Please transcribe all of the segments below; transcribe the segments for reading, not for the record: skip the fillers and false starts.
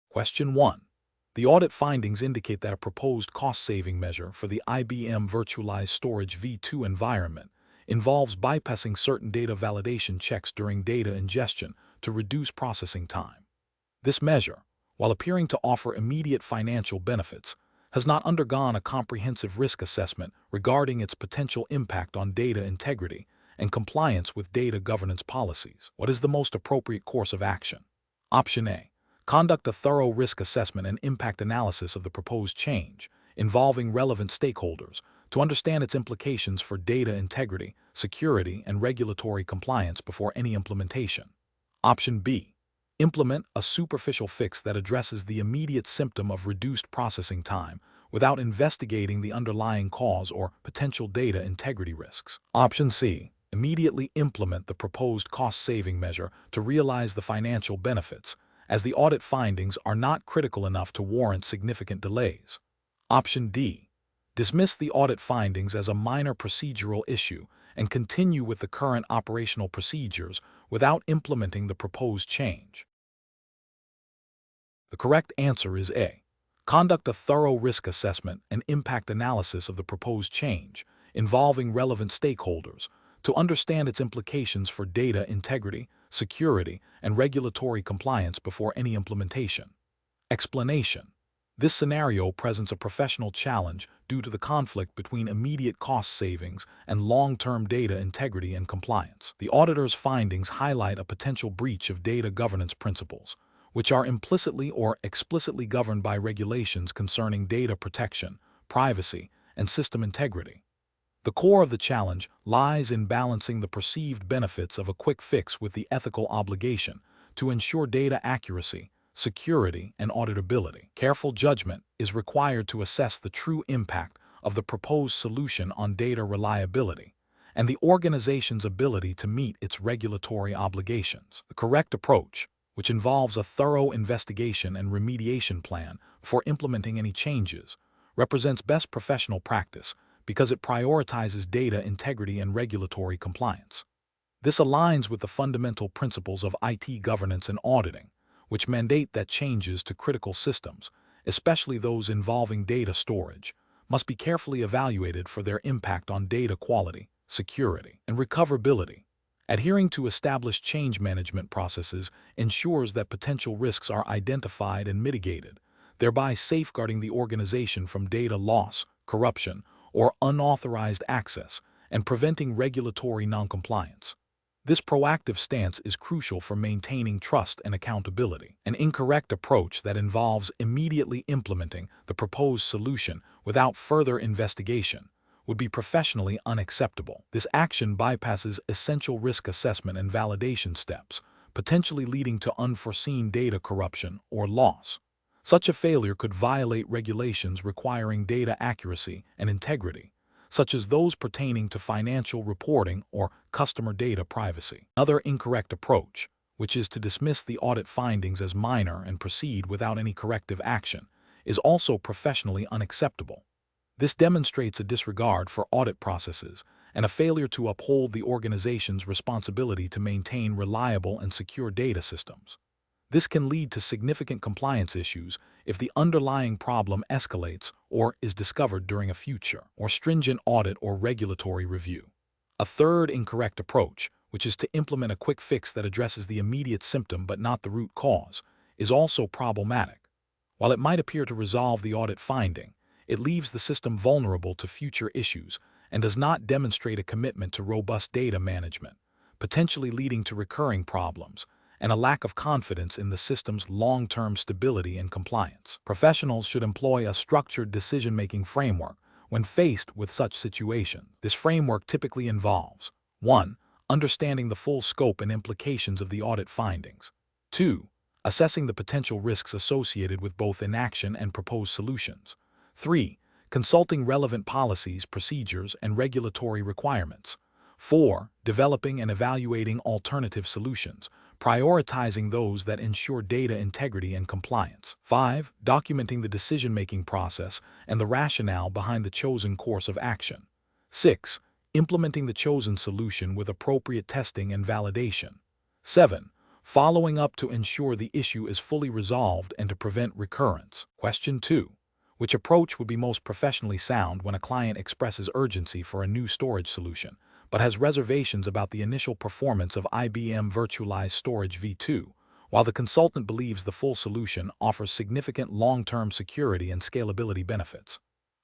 Question 1. The audit findings indicate that a proposed cost-saving measure for the IBM Virtualized Storage V2 environment involves bypassing certain data validation checks during data ingestion to reduce processing time. This measure, while appearing to offer immediate financial benefits, has not undergone a comprehensive risk assessment regarding its potential impact on data integrity and compliance with data governance policies. What is the most appropriate course of action? Option A. Conduct a thorough risk assessment and impact analysis of the proposed change, involving relevant stakeholders, to understand its implications for data integrity, security, and regulatory compliance before any implementation. Option B. Implement a superficial fix that addresses the immediate symptom of reduced processing time without investigating the underlying cause or potential data integrity risks. Option C. Immediately implement the proposed cost-saving measure to realize the financial benefits, as the audit findings are not critical enough to warrant significant delays. Option D. Dismiss the audit findings as a minor procedural issue and continue with the current operational procedures without implementing the proposed change. The correct answer is A. Conduct a thorough risk assessment and impact analysis of the proposed change, involving relevant stakeholders, to understand its implications for data integrity, security, and regulatory compliance before any implementation. Explanation. This scenario presents a professional challenge due to the conflict between immediate cost savings and long-term data integrity and compliance. The auditor's findings highlight a potential breach of data governance principles, which are implicitly or explicitly governed by regulations concerning data protection, privacy, and system integrity. The core of the challenge lies in balancing the perceived benefits of a quick fix with the ethical obligation to ensure data accuracy, security, and auditability. Careful judgment is required to assess the true impact of the proposed solution on data reliability and the organization's ability to meet its regulatory obligations. The correct approach, which involves a thorough investigation and remediation plan before implementing any changes, represents best professional practice because it prioritizes data integrity and regulatory compliance. This aligns with the fundamental principles of IT governance and auditing, which mandate that changes to critical systems, especially those involving data storage, must be carefully evaluated for their impact on data quality, security, and recoverability. Adhering to established change management processes ensures that potential risks are identified and mitigated, thereby safeguarding the organization from data loss, corruption, or unauthorized access, and preventing regulatory noncompliance. This proactive stance is crucial for maintaining trust and accountability. An incorrect approach that involves immediately implementing the proposed solution without further investigation would be professionally unacceptable. This action bypasses essential risk assessment and validation steps, potentially leading to unforeseen data corruption or loss. Such a failure could violate regulations requiring data accuracy and integrity, such as those pertaining to financial reporting or customer data privacy. Another incorrect approach, which is to dismiss the audit findings as minor and proceed without any corrective action, is also professionally unacceptable. This demonstrates a disregard for audit processes and a failure to uphold the organization's responsibility to maintain reliable and secure data systems. This can lead to significant compliance issues if the underlying problem escalates or is discovered during a future or stringent audit or regulatory review. A third incorrect approach, which is to implement a quick fix that addresses the immediate symptom but not the root cause, is also problematic. While it might appear to resolve the audit finding, it leaves the system vulnerable to future issues and does not demonstrate a commitment to robust data management, potentially leading to recurring problems and a lack of confidence in the system's long-term stability and compliance. Professionals should employ a structured decision-making framework when faced with such situations. This framework typically involves 1. Understanding the full scope and implications of the audit findings. 2. Assessing the potential risks associated with both inaction and proposed solutions. 3. Consulting relevant policies, procedures, and regulatory requirements. 4. Developing and evaluating alternative solutions, prioritizing those that ensure data integrity and compliance. 5. Documenting the decision-making process and the rationale behind the chosen course of action. 6. Implementing the chosen solution with appropriate testing and validation. 7. following up to ensure the issue is fully resolved and to prevent recurrence. Question 2. Which approach would be most professionally sound when a client expresses urgency for a new storage solution, but has reservations about the initial performance of IBM Virtualized Storage v2, while the consultant believes the full solution offers significant long-term security and scalability benefits?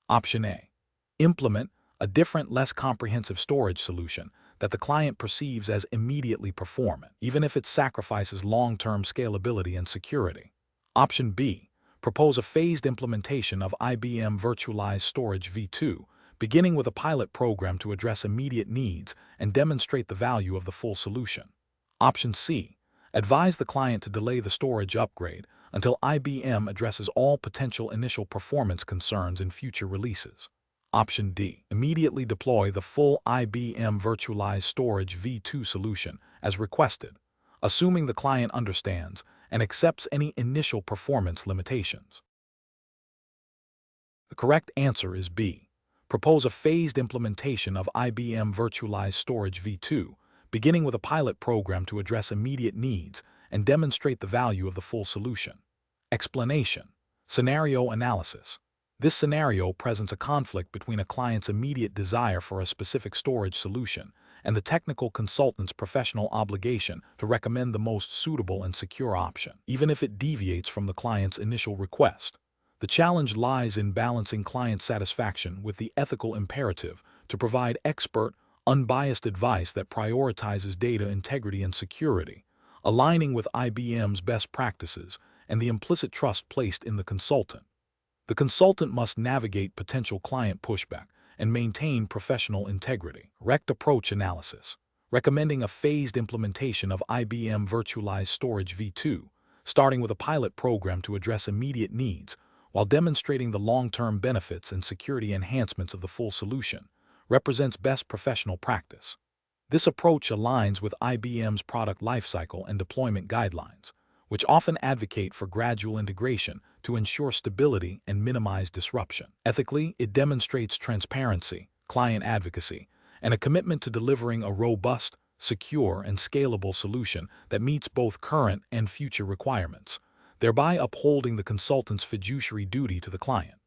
Option A. Implement a different, less comprehensive storage solution that the client perceives as immediately performant, even if it sacrifices long-term scalability and security. Option B. Propose a phased implementation of IBM Virtualized Storage v2, beginning with a pilot program to address immediate needs and demonstrate the value of the full solution. Option C. Advise the client to delay the storage upgrade until IBM addresses all potential initial performance concerns in future releases. Option D. Immediately deploy the full IBM Virtualized Storage v2 solution as requested, assuming the client understands and accepts any initial performance limitations. The correct answer is B. Propose a phased implementation of IBM Virtualized Storage v2, beginning with a pilot program to address immediate needs and demonstrate the value of the full solution. Explanation. Scenario analysis. This scenario presents a conflict between a client's immediate desire for a specific storage solution and the technical consultant's professional obligation to recommend the most suitable and secure option, even if it deviates from the client's initial request. The challenge lies in balancing client satisfaction with the ethical imperative to provide expert, unbiased advice that prioritizes data integrity and security, aligning with IBM's best practices and the implicit trust placed in the consultant. The consultant must navigate potential client pushback and maintain professional integrity. Correct approach analysis. Recommending a phased implementation of IBM Virtualized Storage v2, starting with a pilot program to address immediate needs, while demonstrating the long-term benefits and security enhancements of the full solution, represents best professional practice. This approach aligns with IBM's product lifecycle and deployment guidelines, which often advocate for gradual integration to ensure stability and minimize disruption. Ethically, it demonstrates transparency, client advocacy, and a commitment to delivering a robust, secure, and scalable solution that meets both current and future requirements, thereby upholding the consultant's fiduciary duty to the client.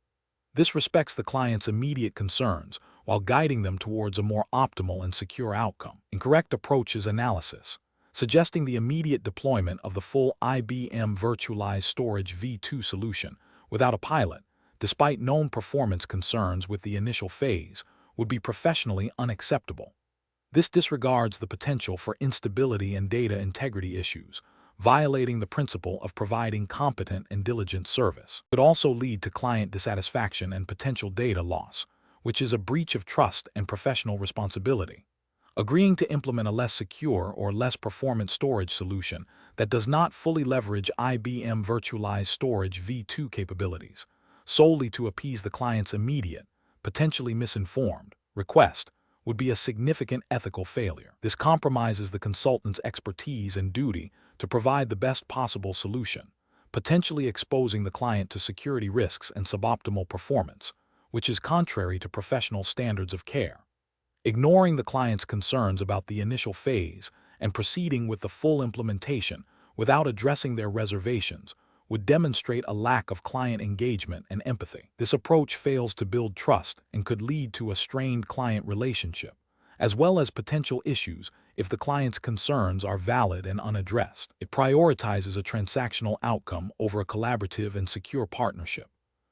This respects the client's immediate concerns while guiding them towards a more optimal and secure outcome. Incorrect approach is analysis, suggesting the immediate deployment of the full IBM Virtualized Storage v2 solution without a pilot, despite known performance concerns with the initial phase, would be professionally unacceptable. This disregards the potential for instability and data integrity issues, violating the principle of providing competent and diligent service. It could also lead to client dissatisfaction and potential data loss, which is a breach of trust and professional responsibility. Agreeing to implement a less secure or less performant storage solution that does not fully leverage IBM Virtualized Storage v2 capabilities, solely to appease the client's immediate, potentially misinformed, request, would be a significant ethical failure. This compromises the consultant's expertise and duty to provide the best possible solution, potentially exposing the client to security risks and suboptimal performance, which is contrary to professional standards of care. Ignoring the client's concerns about the initial phase and proceeding with the full implementation without addressing their reservations would demonstrate a lack of client engagement and empathy. This approach fails to build trust and could lead to a strained client relationship, as well as potential issues if the client's concerns are valid and unaddressed. It prioritizes a transactional outcome over a collaborative and secure partnership.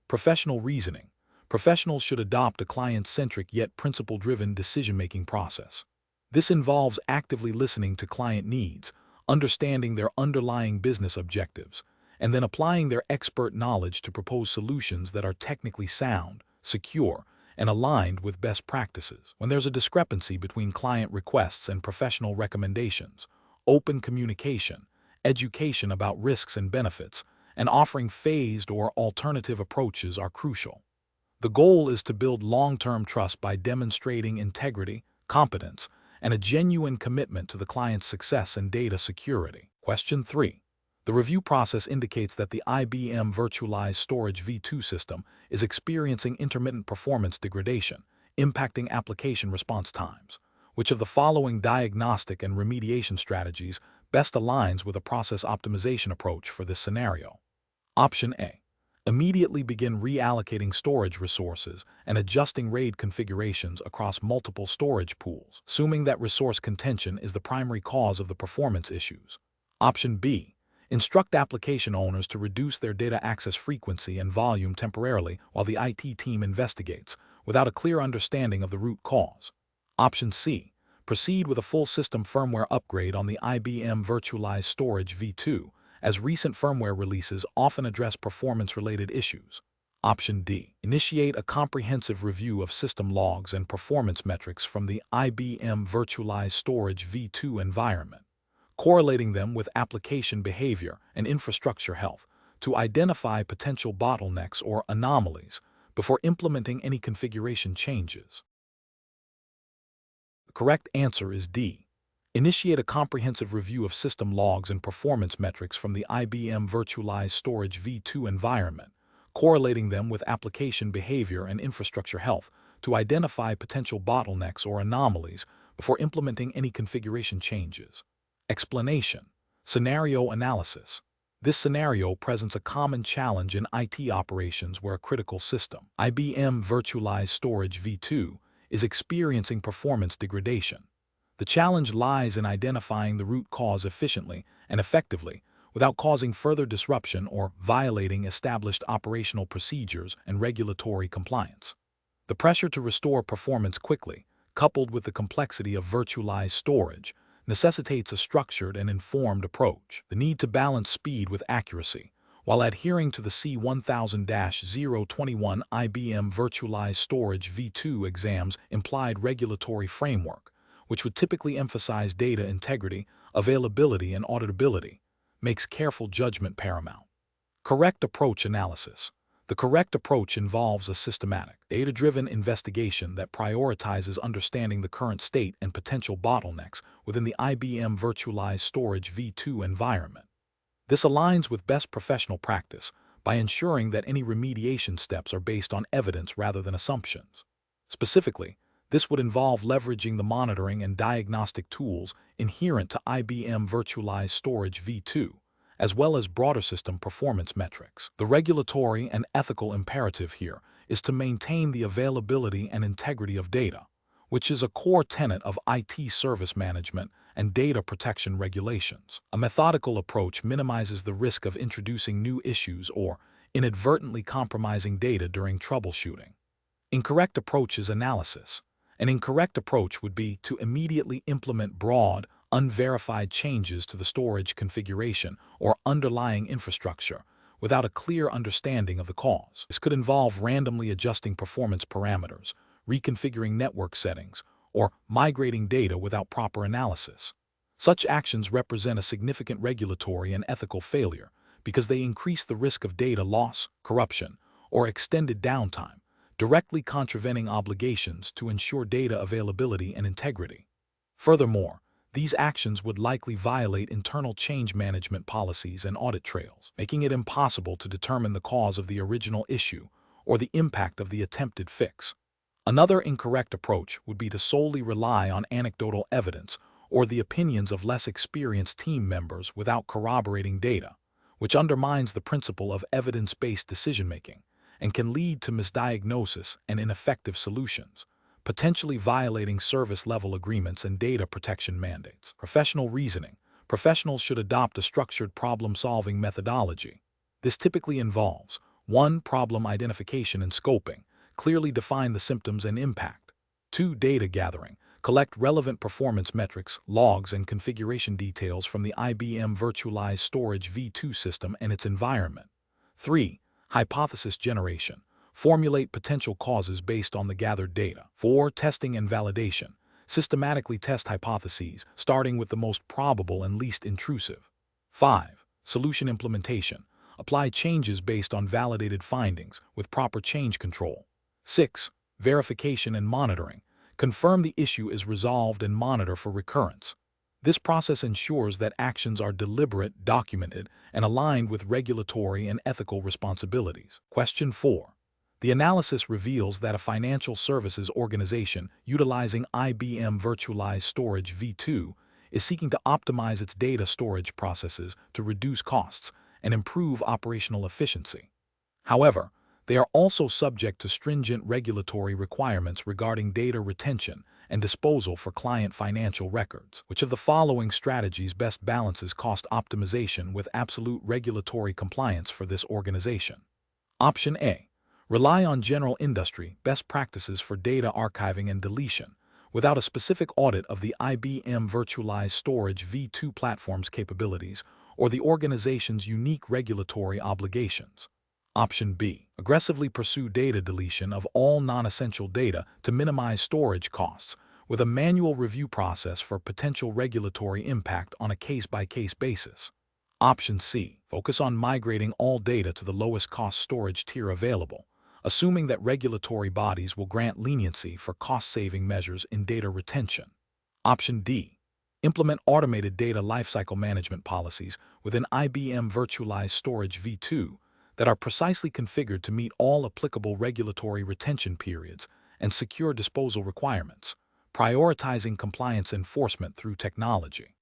Professional reasoning. Professionals should adopt a client-centric yet principle-driven decision-making process. This involves actively listening to client needs, understanding their underlying business objectives, and then applying their expert knowledge to propose solutions that are technically sound, secure, and aligned with best practices. When there's a discrepancy between client requests and professional recommendations, open communication, education about risks and benefits, and offering phased or alternative approaches are crucial. The goal is to build long-term trust by demonstrating integrity, competence, and a genuine commitment to the client's success and data security. Question 3. The review process indicates that the IBM Virtualized Storage v2 system is experiencing intermittent performance degradation, impacting application response times. Which of the following diagnostic and remediation strategies best aligns with a process optimization approach for this scenario? Option A. Immediately begin reallocating storage resources and adjusting RAID configurations across multiple storage pools, assuming that resource contention is the primary cause of the performance issues. Option B. Instruct application owners to reduce their data access frequency and volume temporarily while the IT team investigates, without a clear understanding of the root cause. Option C. Proceed with a full system firmware upgrade on the IBM Virtualized Storage V2, as recent firmware releases often address performance-related issues. Option D. Initiate a comprehensive review of system logs and performance metrics from the IBM Virtualized Storage V2 environment, correlating them with application behavior and infrastructure health to identify potential bottlenecks or anomalies before implementing any configuration changes. The correct answer is D. Initiate a comprehensive review of system logs and performance metrics from the IBM Virtualized Storage V2 environment, correlating them with application behavior and infrastructure health to identify potential bottlenecks or anomalies before implementing any configuration changes. Explanation: scenario analysis. This scenario presents a common challenge in IT operations where a critical system, IBM Virtualized Storage V2, is experiencing performance degradation. The challenge lies in identifying the root cause efficiently and effectively without causing further disruption or violating established operational procedures and regulatory compliance. The pressure to restore performance quickly, coupled with the complexity of virtualized storage, necessitates a structured and informed approach. The need to balance speed with accuracy, while adhering to the C1000-021 IBM Virtualized Storage V2 exam's implied regulatory framework, which would typically emphasize data integrity, availability, and auditability, makes careful judgment paramount. Correct approach analysis. The correct approach involves a systematic, data-driven investigation that prioritizes understanding the current state and potential bottlenecks within the IBM Virtualized Storage V2 environment. This aligns with best professional practice by ensuring that any remediation steps are based on evidence rather than assumptions. Specifically, this would involve leveraging the monitoring and diagnostic tools inherent to IBM Virtualized Storage V2, as well as broader system performance metrics. The regulatory and ethical imperative here is to maintain the availability and integrity of data, which is a core tenet of IT service management and data protection regulations. A methodical approach minimizes the risk of introducing new issues or inadvertently compromising data during troubleshooting. Incorrect approach is analysis. An incorrect approach would be to immediately implement broad, unverified changes to the storage configuration or underlying infrastructure without a clear understanding of the cause. This could involve randomly adjusting performance parameters, reconfiguring network settings, or migrating data without proper analysis. Such actions represent a significant regulatory and ethical failure because they increase the risk of data loss, corruption, or extended downtime, directly contravening obligations to ensure data availability and integrity. Furthermore, these actions would likely violate internal change management policies and audit trails, making it impossible to determine the cause of the original issue or the impact of the attempted fix. Another incorrect approach would be to solely rely on anecdotal evidence or the opinions of less experienced team members without corroborating data, which undermines the principle of evidence-based decision-making and can lead to misdiagnosis and ineffective solutions, potentially violating service-level agreements and data protection mandates. Professional reasoning. Professionals should adopt a structured problem-solving methodology. This typically involves 1. Problem identification and scoping. Clearly define the symptoms and impact. 2. Data gathering. Collect relevant performance metrics, logs, and configuration details from the IBM Virtualized Storage V2 system and its environment. 3. Hypothesis generation. Formulate potential causes based on the gathered data. 4. Testing and validation. Systematically test hypotheses, starting with the most probable and least intrusive. 5. Solution implementation. Apply changes based on validated findings with proper change control. 6. Verification and monitoring. Confirm the issue is resolved and monitor for recurrence. This process ensures that actions are deliberate, documented, and aligned with regulatory and ethical responsibilities. Question 4. The analysis reveals that a financial services organization utilizing IBM Virtualized Storage V2 is seeking to optimize its data storage processes to reduce costs and improve operational efficiency. However, they are also subject to stringent regulatory requirements regarding data retention and disposal for client financial records. Which of the following strategies best balances cost optimization with absolute regulatory compliance for this organization? Option A. Rely on general industry best practices for data archiving and deletion, without a specific audit of the IBM Virtualized Storage V2 platform's capabilities or the organization's unique regulatory obligations. Option B. Aggressively pursue data deletion of all non-essential data to minimize storage costs, with a manual review process for potential regulatory impact on a case-by-case basis. Option C. Focus on migrating all data to the lowest cost storage tier available, assuming that regulatory bodies will grant leniency for cost-saving measures in data retention. Option D. Implement automated data lifecycle management policies within IBM Virtualized Storage V2 that are precisely configured to meet all applicable regulatory retention periods and secure disposal requirements, prioritizing compliance enforcement through technology.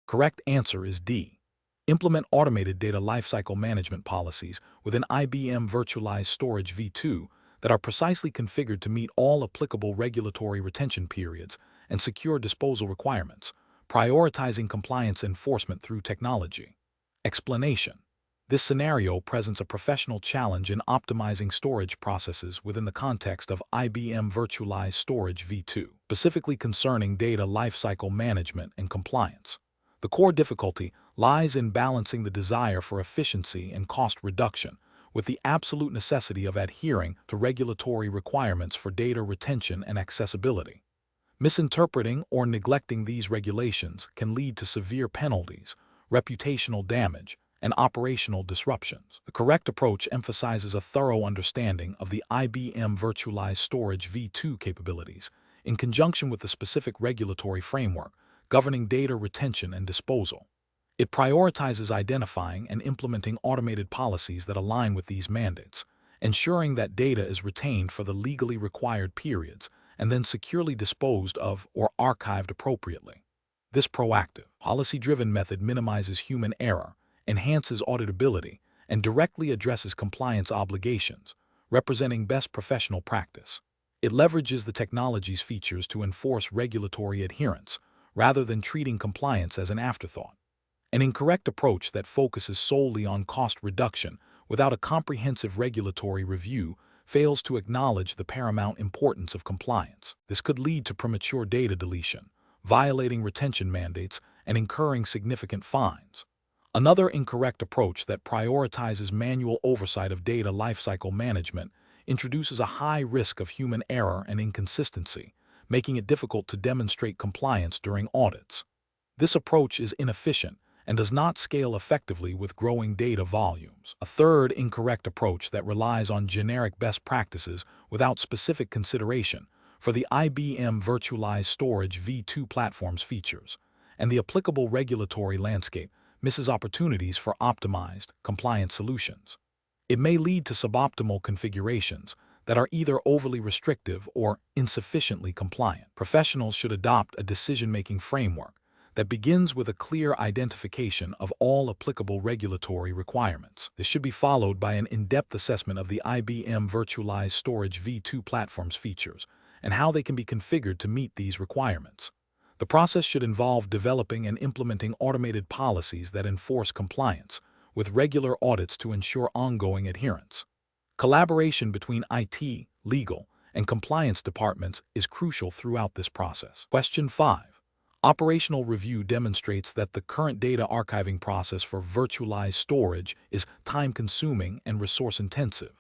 Correct answer is D. Implement automated data lifecycle management policies within IBM Virtualized Storage V2 that are precisely configured to meet all applicable regulatory retention periods and secure disposal requirements, prioritizing compliance enforcement through technology. Explanation. This scenario presents a professional challenge in optimizing storage processes within the context of IBM Virtualized Storage V2, specifically concerning data lifecycle management and compliance. The core difficulty lies in balancing the desire for efficiency and cost reduction with the absolute necessity of adhering to regulatory requirements for data retention and accessibility. Misinterpreting or neglecting these regulations can lead to severe penalties, reputational damage, and operational disruptions. The correct approach emphasizes a thorough understanding of the IBM Virtualized Storage V2 capabilities in conjunction with the specific regulatory framework governing data retention and disposal. It prioritizes identifying and implementing automated policies that align with these mandates, ensuring that data is retained for the legally required periods and then securely disposed of or archived appropriately. This proactive, policy-driven method minimizes human error, enhances auditability, and directly addresses compliance obligations, representing best professional practice. It leverages the technology's features to enforce regulatory adherence, rather than treating compliance as an afterthought. An incorrect approach that focuses solely on cost reduction without a comprehensive regulatory review fails to acknowledge the paramount importance of compliance. This could lead to premature data deletion, violating retention mandates, and incurring significant fines. Another incorrect approach that prioritizes manual oversight of data lifecycle management introduces a high risk of human error and inconsistency, making it difficult to demonstrate compliance during audits. This approach is inefficient and does not scale effectively with growing data volumes. A third incorrect approach that relies on generic best practices without specific consideration for the IBM Virtualized Storage V2 platform's features and the applicable regulatory landscape misses opportunities for optimized, compliant solutions. It may lead to suboptimal configurations that are either overly restrictive or insufficiently compliant. Professionals should adopt a decision-making framework that begins with a clear identification of all applicable regulatory requirements. This should be followed by an in-depth assessment of the IBM Virtualized Storage V2 platform's features and how they can be configured to meet these requirements. The process should involve developing and implementing automated policies that enforce compliance, with regular audits to ensure ongoing adherence. Collaboration between IT, legal, and compliance departments is crucial throughout this process. Question 5. Operational review demonstrates that the current data archiving process for virtualized storage is time-consuming and resource-intensive.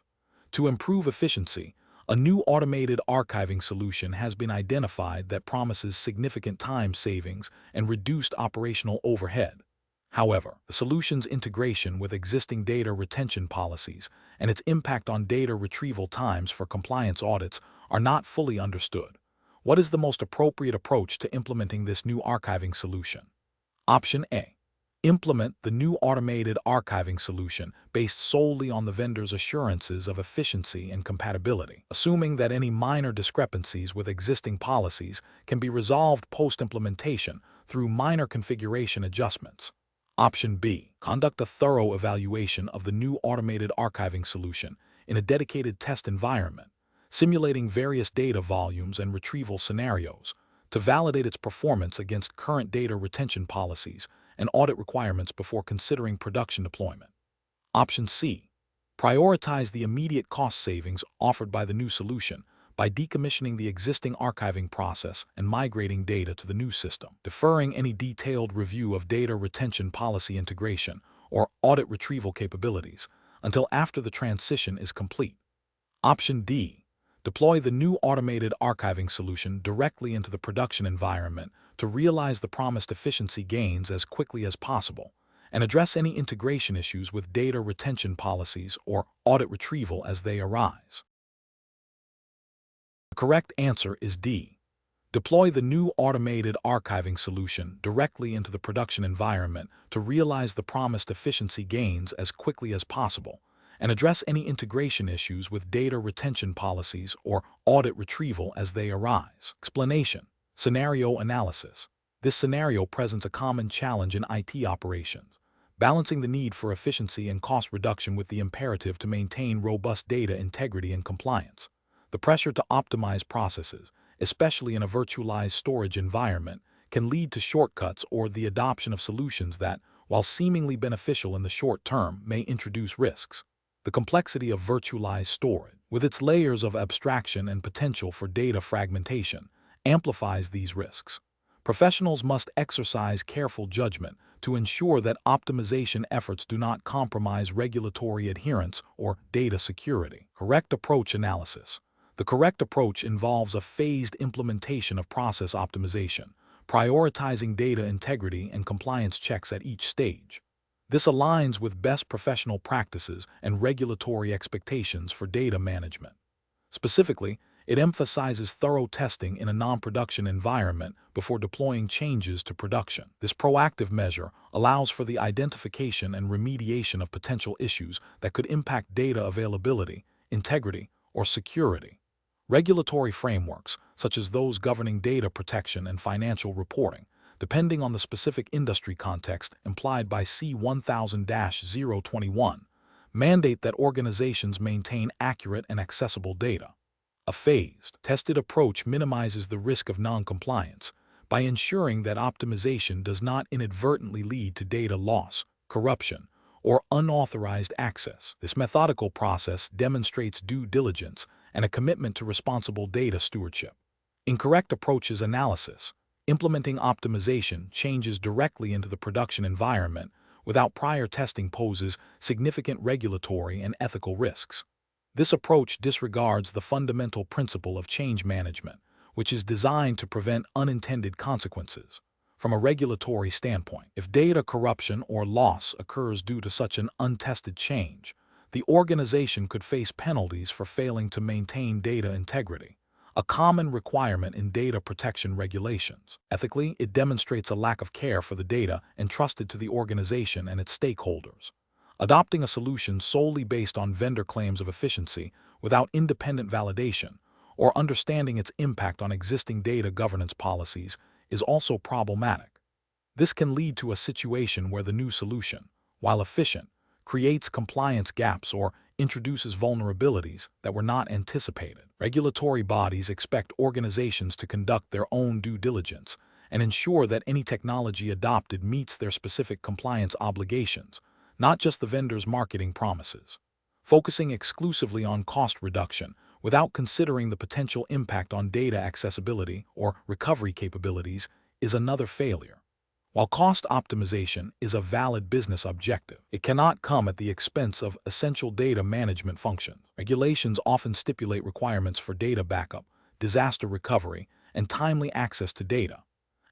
To improve efficiency, a new automated archiving solution has been identified that promises significant time savings and reduced operational overhead. However, the solution's integration with existing data retention policies and its impact on data retrieval times for compliance audits are not fully understood. What is the most appropriate approach to implementing this new archiving solution? Option A. Implement the new automated archiving solution based solely on the vendor's assurances of efficiency and compatibility, assuming that any minor discrepancies with existing policies can be resolved post-implementation through minor configuration adjustments. Option B. Conduct a thorough evaluation of the new automated archiving solution in a dedicated test environment, simulating various data volumes and retrieval scenarios to validate its performance against current data retention policies and audit requirements before considering production deployment. Option C. Prioritize the immediate cost savings offered by the new solution by decommissioning the existing archiving process and migrating data to the new system, deferring any detailed review of data retention policy integration or audit retrieval capabilities until after the transition is complete. Option D. Deploy the new automated archiving solution directly into the production environment to realize the promised efficiency gains as quickly as possible and address any integration issues with data retention policies or audit retrieval as they arise. The correct answer is D. Deploy the new automated archiving solution directly into the production environment to realize the promised efficiency gains as quickly as possible and address any integration issues with data retention policies or audit retrieval as they arise. Explanation. Scenario analysis. This scenario presents a common challenge in IT operations, balancing the need for efficiency and cost reduction with the imperative to maintain robust data integrity and compliance. The pressure to optimize processes, especially in a virtualized storage environment, can lead to shortcuts or the adoption of solutions that, while seemingly beneficial in the short term, may introduce risks. The complexity of virtualized storage, with its layers of abstraction and potential for data fragmentation, amplifies these risks. Professionals must exercise careful judgment to ensure that optimization efforts do not compromise regulatory adherence or data security. Correct approach analysis. The correct approach involves a phased implementation of process optimization, prioritizing data integrity and compliance checks at each stage. This aligns with best professional practices and regulatory expectations for data management. Specifically, it emphasizes thorough testing in a non-production environment before deploying changes to production. This proactive measure allows for the identification and remediation of potential issues that could impact data availability, integrity, or security. Regulatory frameworks, such as those governing data protection and financial reporting, depending on the specific industry context implied by C1000-021, mandate that organizations maintain accurate and accessible data. A phased, tested approach minimizes the risk of non-compliance by ensuring that optimization does not inadvertently lead to data loss, corruption, or unauthorized access. This methodical process demonstrates due diligence and a commitment to responsible data stewardship. Incorrect approaches analysis. Implementing optimization changes directly into the production environment without prior testing poses significant regulatory and ethical risks. This approach disregards the fundamental principle of change management, which is designed to prevent unintended consequences. From a regulatory standpoint, if data corruption or loss occurs due to such an untested change, the organization could face penalties for failing to maintain data integrity, a common requirement in data protection regulations. Ethically, it demonstrates a lack of care for the data entrusted to the organization and its stakeholders. Adopting a solution solely based on vendor claims of efficiency without independent validation or understanding its impact on existing data governance policies is also problematic. This can lead to a situation where the new solution, while efficient, creates compliance gaps or introduces vulnerabilities that were not anticipated. Regulatory bodies expect organizations to conduct their own due diligence and ensure that any technology adopted meets their specific compliance obligations, not just the vendor's marketing promises. Focusing exclusively on cost reduction without considering the potential impact on data accessibility or recovery capabilities is another failure. While cost optimization is a valid business objective, it cannot come at the expense of essential data management functions. Regulations often stipulate requirements for data backup, disaster recovery, and timely access to data.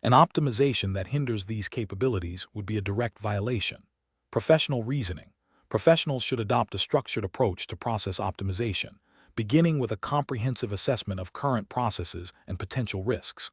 An optimization that hinders these capabilities would be a direct violation. Professional reasoning. Professionals should adopt a structured approach to process optimization, beginning with a comprehensive assessment of current processes and potential risks.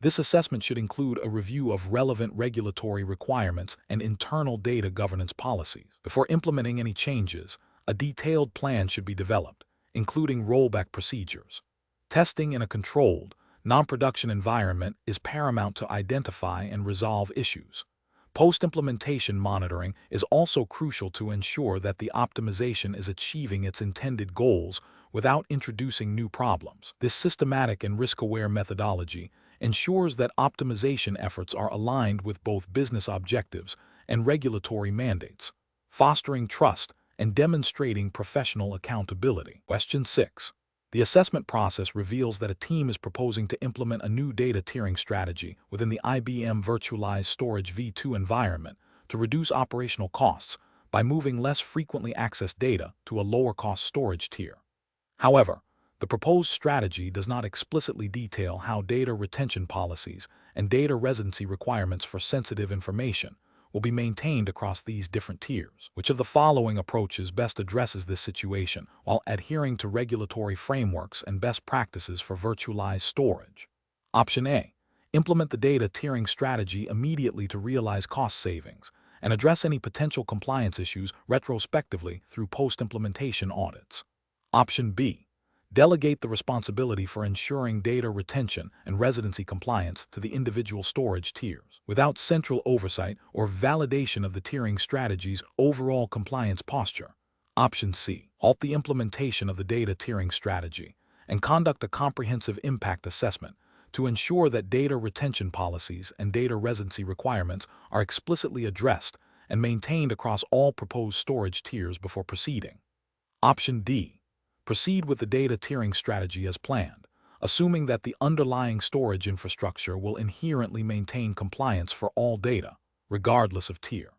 This assessment should include a review of relevant regulatory requirements and internal data governance policies. Before implementing any changes, a detailed plan should be developed, including rollback procedures. Testing in a controlled, non-production environment is paramount to identify and resolve issues. Post-implementation monitoring is also crucial to ensure that the optimization is achieving its intended goals without introducing new problems. This systematic and risk-aware methodology ensures that optimization efforts are aligned with both business objectives and regulatory mandates, fostering trust and demonstrating professional accountability. Question 6. The assessment process reveals that a team is proposing to implement a new data tiering strategy within the IBM Virtualized Storage V2 environment to reduce operational costs by moving less frequently accessed data to a lower-cost storage tier. However, the proposed strategy does not explicitly detail how data retention policies and data residency requirements for sensitive information will be maintained across these different tiers. Which of the following approaches best addresses this situation while adhering to regulatory frameworks and best practices for virtualized storage? Option A. Implement the data tiering strategy immediately to realize cost savings and address any potential compliance issues retrospectively through post-implementation audits. Option B. Delegate the responsibility for ensuring data retention and residency compliance to the individual storage tiers, without central oversight or validation of the tiering strategy's overall compliance posture. Option C. Halt the implementation of the data tiering strategy and conduct a comprehensive impact assessment to ensure that data retention policies and data residency requirements are explicitly addressed and maintained across all proposed storage tiers before proceeding. Option D. Proceed with the data tiering strategy as planned, assuming that the underlying storage infrastructure will inherently maintain compliance for all data, regardless of tier.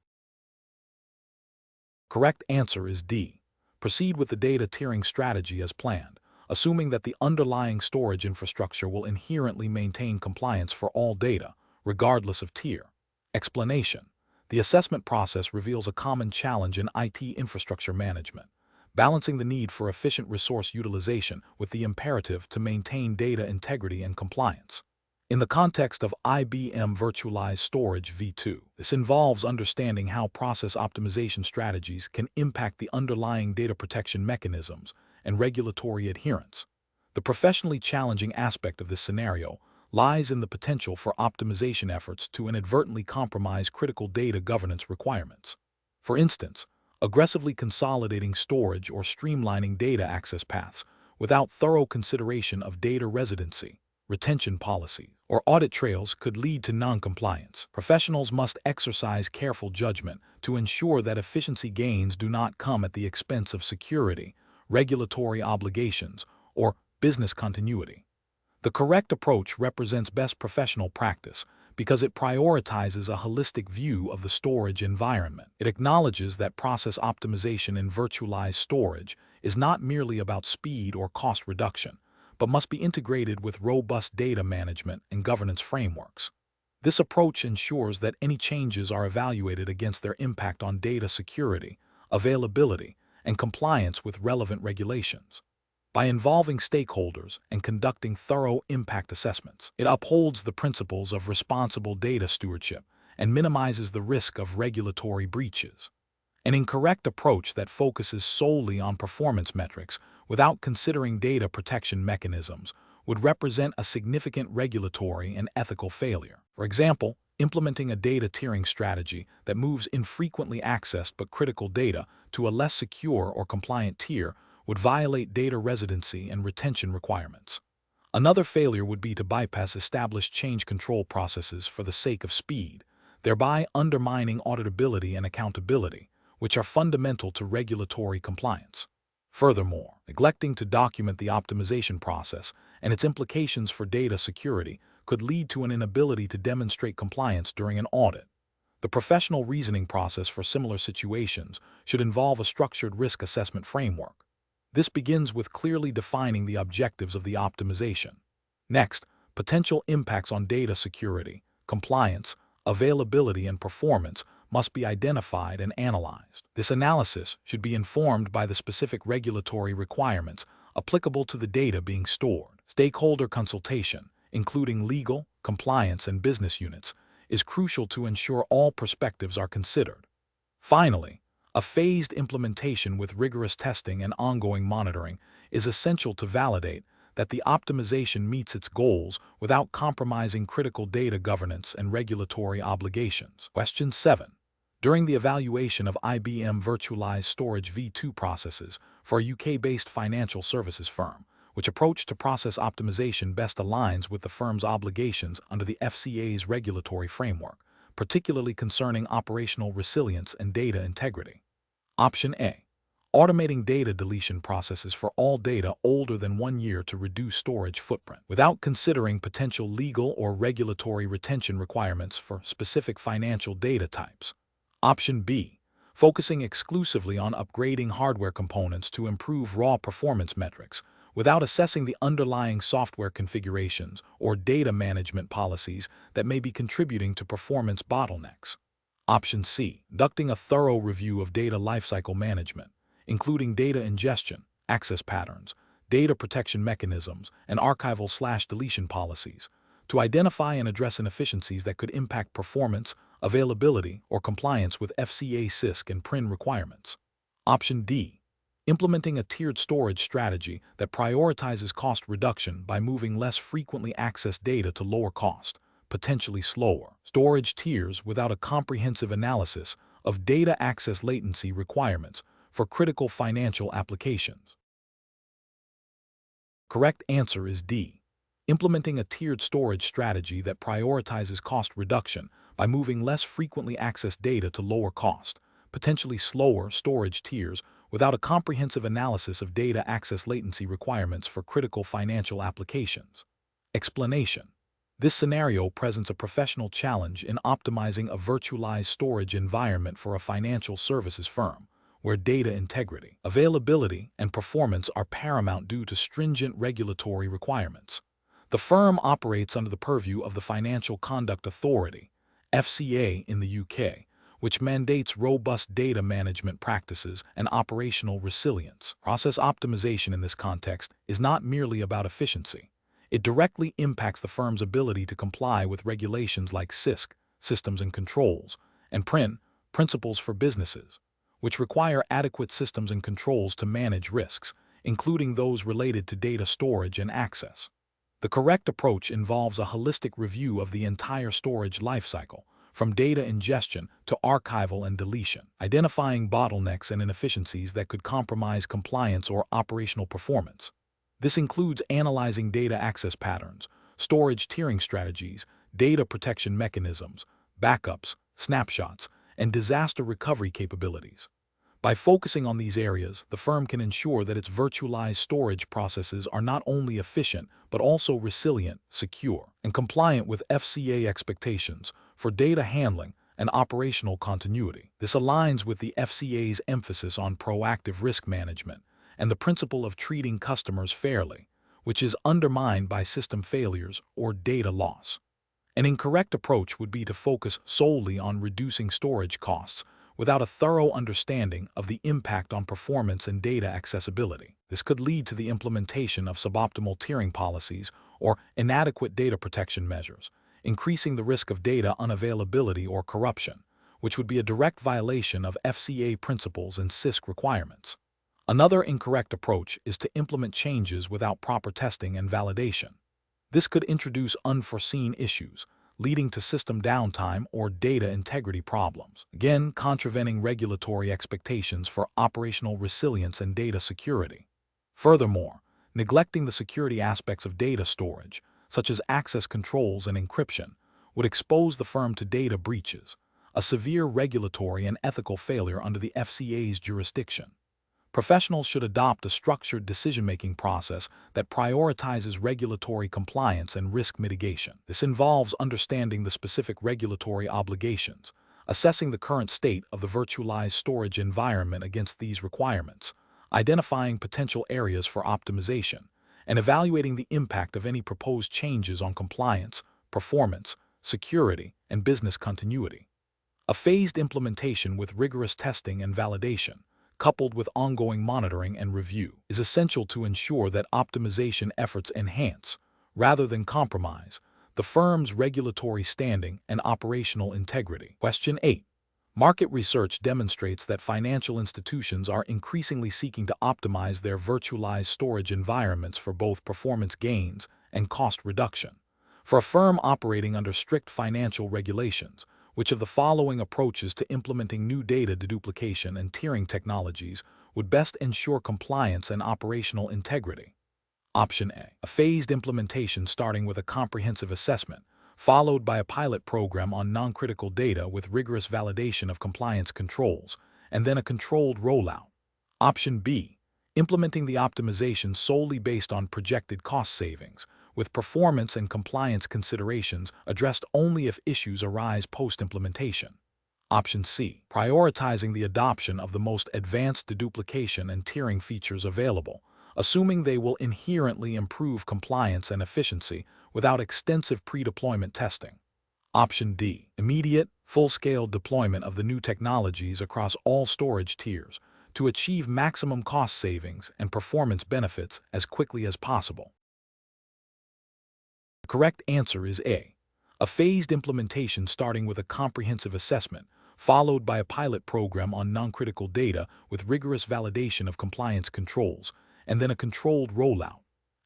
Correct answer is D. Proceed with the data tiering strategy as planned, assuming that the underlying storage infrastructure will inherently maintain compliance for all data, regardless of tier. Explanation. The assessment process reveals a common challenge in IT infrastructure management, balancing the need for efficient resource utilization with the imperative to maintain data integrity and compliance. In the context of IBM Virtualized Storage V2, this involves understanding how process optimization strategies can impact the underlying data protection mechanisms and regulatory adherence. The professionally challenging aspect of this scenario lies in the potential for optimization efforts to inadvertently compromise critical data governance requirements. For instance, aggressively consolidating storage or streamlining data access paths without thorough consideration of data residency, retention policy, or audit trails could lead to non-compliance. Professionals must exercise careful judgment to ensure that efficiency gains do not come at the expense of security, regulatory obligations, or business continuity. The correct approach represents best professional practice because it prioritizes a holistic view of the storage environment. It acknowledges that process optimization in virtualized storage is not merely about speed or cost reduction, but must be integrated with robust data management and governance frameworks. This approach ensures that any changes are evaluated against their impact on data security, availability, and compliance with relevant regulations. By involving stakeholders and conducting thorough impact assessments, it upholds the principles of responsible data stewardship and minimizes the risk of regulatory breaches. An incorrect approach that focuses solely on performance metrics without considering data protection mechanisms would represent a significant regulatory and ethical failure. For example, implementing a data tiering strategy that moves infrequently accessed but critical data to a less secure or compliant tier would violate data residency and retention requirements. Another failure would be to bypass established change control processes for the sake of speed, thereby undermining auditability and accountability, which are fundamental to regulatory compliance. Furthermore, neglecting to document the optimization process and its implications for data security could lead to an inability to demonstrate compliance during an audit. The professional reasoning process for similar situations should involve a structured risk assessment framework. This begins with clearly defining the objectives of the optimization. Next, potential impacts on data security, compliance, availability, and performance must be identified and analyzed. This analysis should be informed by the specific regulatory requirements applicable to the data being stored. Stakeholder consultation, including legal, compliance, and business units, is crucial to ensure all perspectives are considered. Finally, a phased implementation with rigorous testing and ongoing monitoring is essential to validate that the optimization meets its goals without compromising critical data governance and regulatory obligations. Question 7. During the evaluation of IBM Virtualized Storage V2 processes for a UK-based financial services firm, which approach to process optimization best aligns with the firm's obligations under the FCA's regulatory framework, particularly concerning operational resilience and data integrity? Option A. Automating data deletion processes for all data older than 1 year to reduce storage footprint, without considering potential legal or regulatory retention requirements for specific financial data types. Option B. Focusing exclusively on upgrading hardware components to improve raw performance metrics, without assessing the underlying software configurations or data management policies that may be contributing to performance bottlenecks. Option C. Conducting a thorough review of data lifecycle management, including data ingestion, access patterns, data protection mechanisms, and archival/deletion policies, to identify and address inefficiencies that could impact performance, availability, or compliance with FCA CISC and PRIN requirements. Option D. Implementing a tiered storage strategy that prioritizes cost reduction by moving less frequently accessed data to lower cost, potentially slower storage tiers without a comprehensive analysis of data access latency requirements for critical financial applications. Correct answer is D. Implementing a tiered storage strategy that prioritizes cost reduction by moving less frequently accessed data to lower cost, potentially slower storage tiers without a comprehensive analysis of data access latency requirements for critical financial applications. Explanation. This scenario presents a professional challenge in optimizing a virtualized storage environment for a financial services firm, where data integrity, availability, and performance are paramount due to stringent regulatory requirements. The firm operates under the purview of the Financial Conduct Authority, FCA in the UK, which mandates robust data management practices and operational resilience. Process optimization in this context is not merely about efficiency. It directly impacts the firm's ability to comply with regulations like CISC, Systems and Controls, and PRIN, Principles for Businesses, which require adequate systems and controls to manage risks, including those related to data storage and access. The correct approach involves a holistic review of the entire storage lifecycle, from data ingestion to archival and deletion, identifying bottlenecks and inefficiencies that could compromise compliance or operational performance. This includes analyzing data access patterns, storage tiering strategies, data protection mechanisms, backups, snapshots, and disaster recovery capabilities. By focusing on these areas, the firm can ensure that its virtualized storage processes are not only efficient but also resilient, secure, and compliant with FCA expectations for data handling and operational continuity. This aligns with the FCA's emphasis on proactive risk management and the principle of treating customers fairly, which is undermined by system failures or data loss. An incorrect approach would be to focus solely on reducing storage costs without a thorough understanding of the impact on performance and data accessibility. This could lead to the implementation of suboptimal tiering policies or inadequate data protection measures, increasing the risk of data unavailability or corruption, which would be a direct violation of FCA principles and CISC requirements. Another incorrect approach is to implement changes without proper testing and validation. This could introduce unforeseen issues, leading to system downtime or data integrity problems, again contravening regulatory expectations for operational resilience and data security. Furthermore, neglecting the security aspects of data storage, such as access controls and encryption, would expose the firm to data breaches, a severe regulatory and ethical failure under the FCA's jurisdiction. Professionals should adopt a structured decision-making process that prioritizes regulatory compliance and risk mitigation. This involves understanding the specific regulatory obligations, assessing the current state of the virtualized storage environment against these requirements, identifying potential areas for optimization, and evaluating the impact of any proposed changes on compliance, performance, security, and business continuity. A phased implementation with rigorous testing and validation, coupled with ongoing monitoring and review, is essential to ensure that optimization efforts enhance, rather than compromise, the firm's regulatory standing and operational integrity. Question 8. Market research demonstrates that financial institutions are increasingly seeking to optimize their virtualized storage environments for both performance gains and cost reduction. For a firm operating under strict financial regulations, which of the following approaches to implementing new data deduplication and tiering technologies would best ensure compliance and operational integrity? Option A phased implementation starting with a comprehensive assessment, followed by a pilot program on non-critical data with rigorous validation of compliance controls, and then a controlled rollout. Option B, implementing the optimization solely based on projected cost savings, with performance and compliance considerations addressed only if issues arise post-implementation. Option C, prioritizing the adoption of the most advanced deduplication and tiering features available, assuming they will inherently improve compliance and efficiency without extensive pre-deployment testing. Option D, immediate, full-scale deployment of the new technologies across all storage tiers to achieve maximum cost savings and performance benefits as quickly as possible. The correct answer is A, a phased implementation starting with a comprehensive assessment, followed by a pilot program on non-critical data with rigorous validation of compliance controls, and then a controlled rollout.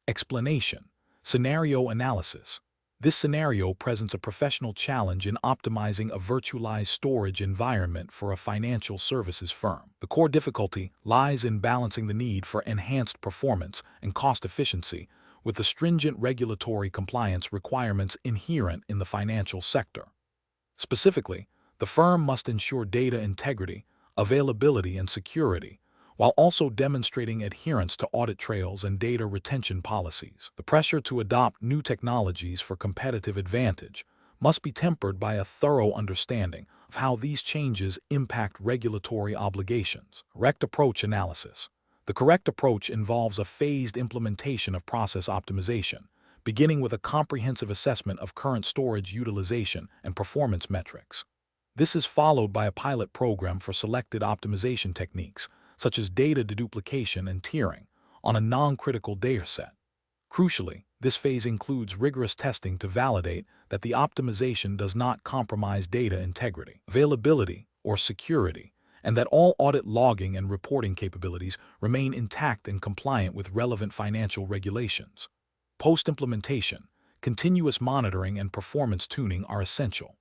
Explanation: scenario analysis. This scenario presents a professional challenge in optimizing a virtualized storage environment for a financial services firm. The core difficulty lies in balancing the need for enhanced performance and cost efficiency with the stringent regulatory compliance requirements inherent in the financial sector. Specifically, the firm must ensure data integrity, availability, and security, while also demonstrating adherence to audit trails and data retention policies. The pressure to adopt new technologies for competitive advantage must be tempered by a thorough understanding of how these changes impact regulatory obligations. Correct approach analysis. The correct approach involves a phased implementation of process optimization, beginning with a comprehensive assessment of current storage utilization and performance metrics. This is followed by a pilot program for selected optimization techniques, such as data deduplication and tiering, on a non-critical dataset. Crucially, this phase includes rigorous testing to validate that the optimization does not compromise data integrity, availability, or security, and that all audit logging and reporting capabilities remain intact and compliant with relevant financial regulations. Post-implementation, continuous monitoring and performance tuning are essential.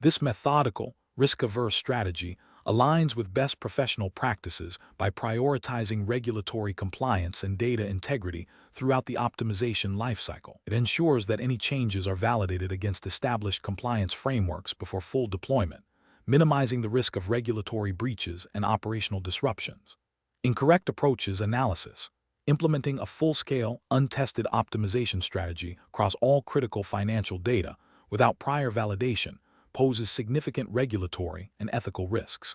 This methodical, risk-averse strategy aligns with best professional practices by prioritizing regulatory compliance and data integrity throughout the optimization lifecycle. It ensures that any changes are validated against established compliance frameworks before full deployment, minimizing the risk of regulatory breaches and operational disruptions. Incorrect approaches analysis. Implementing a full-scale, untested optimization strategy across all critical financial data without prior validation poses significant regulatory and ethical risks.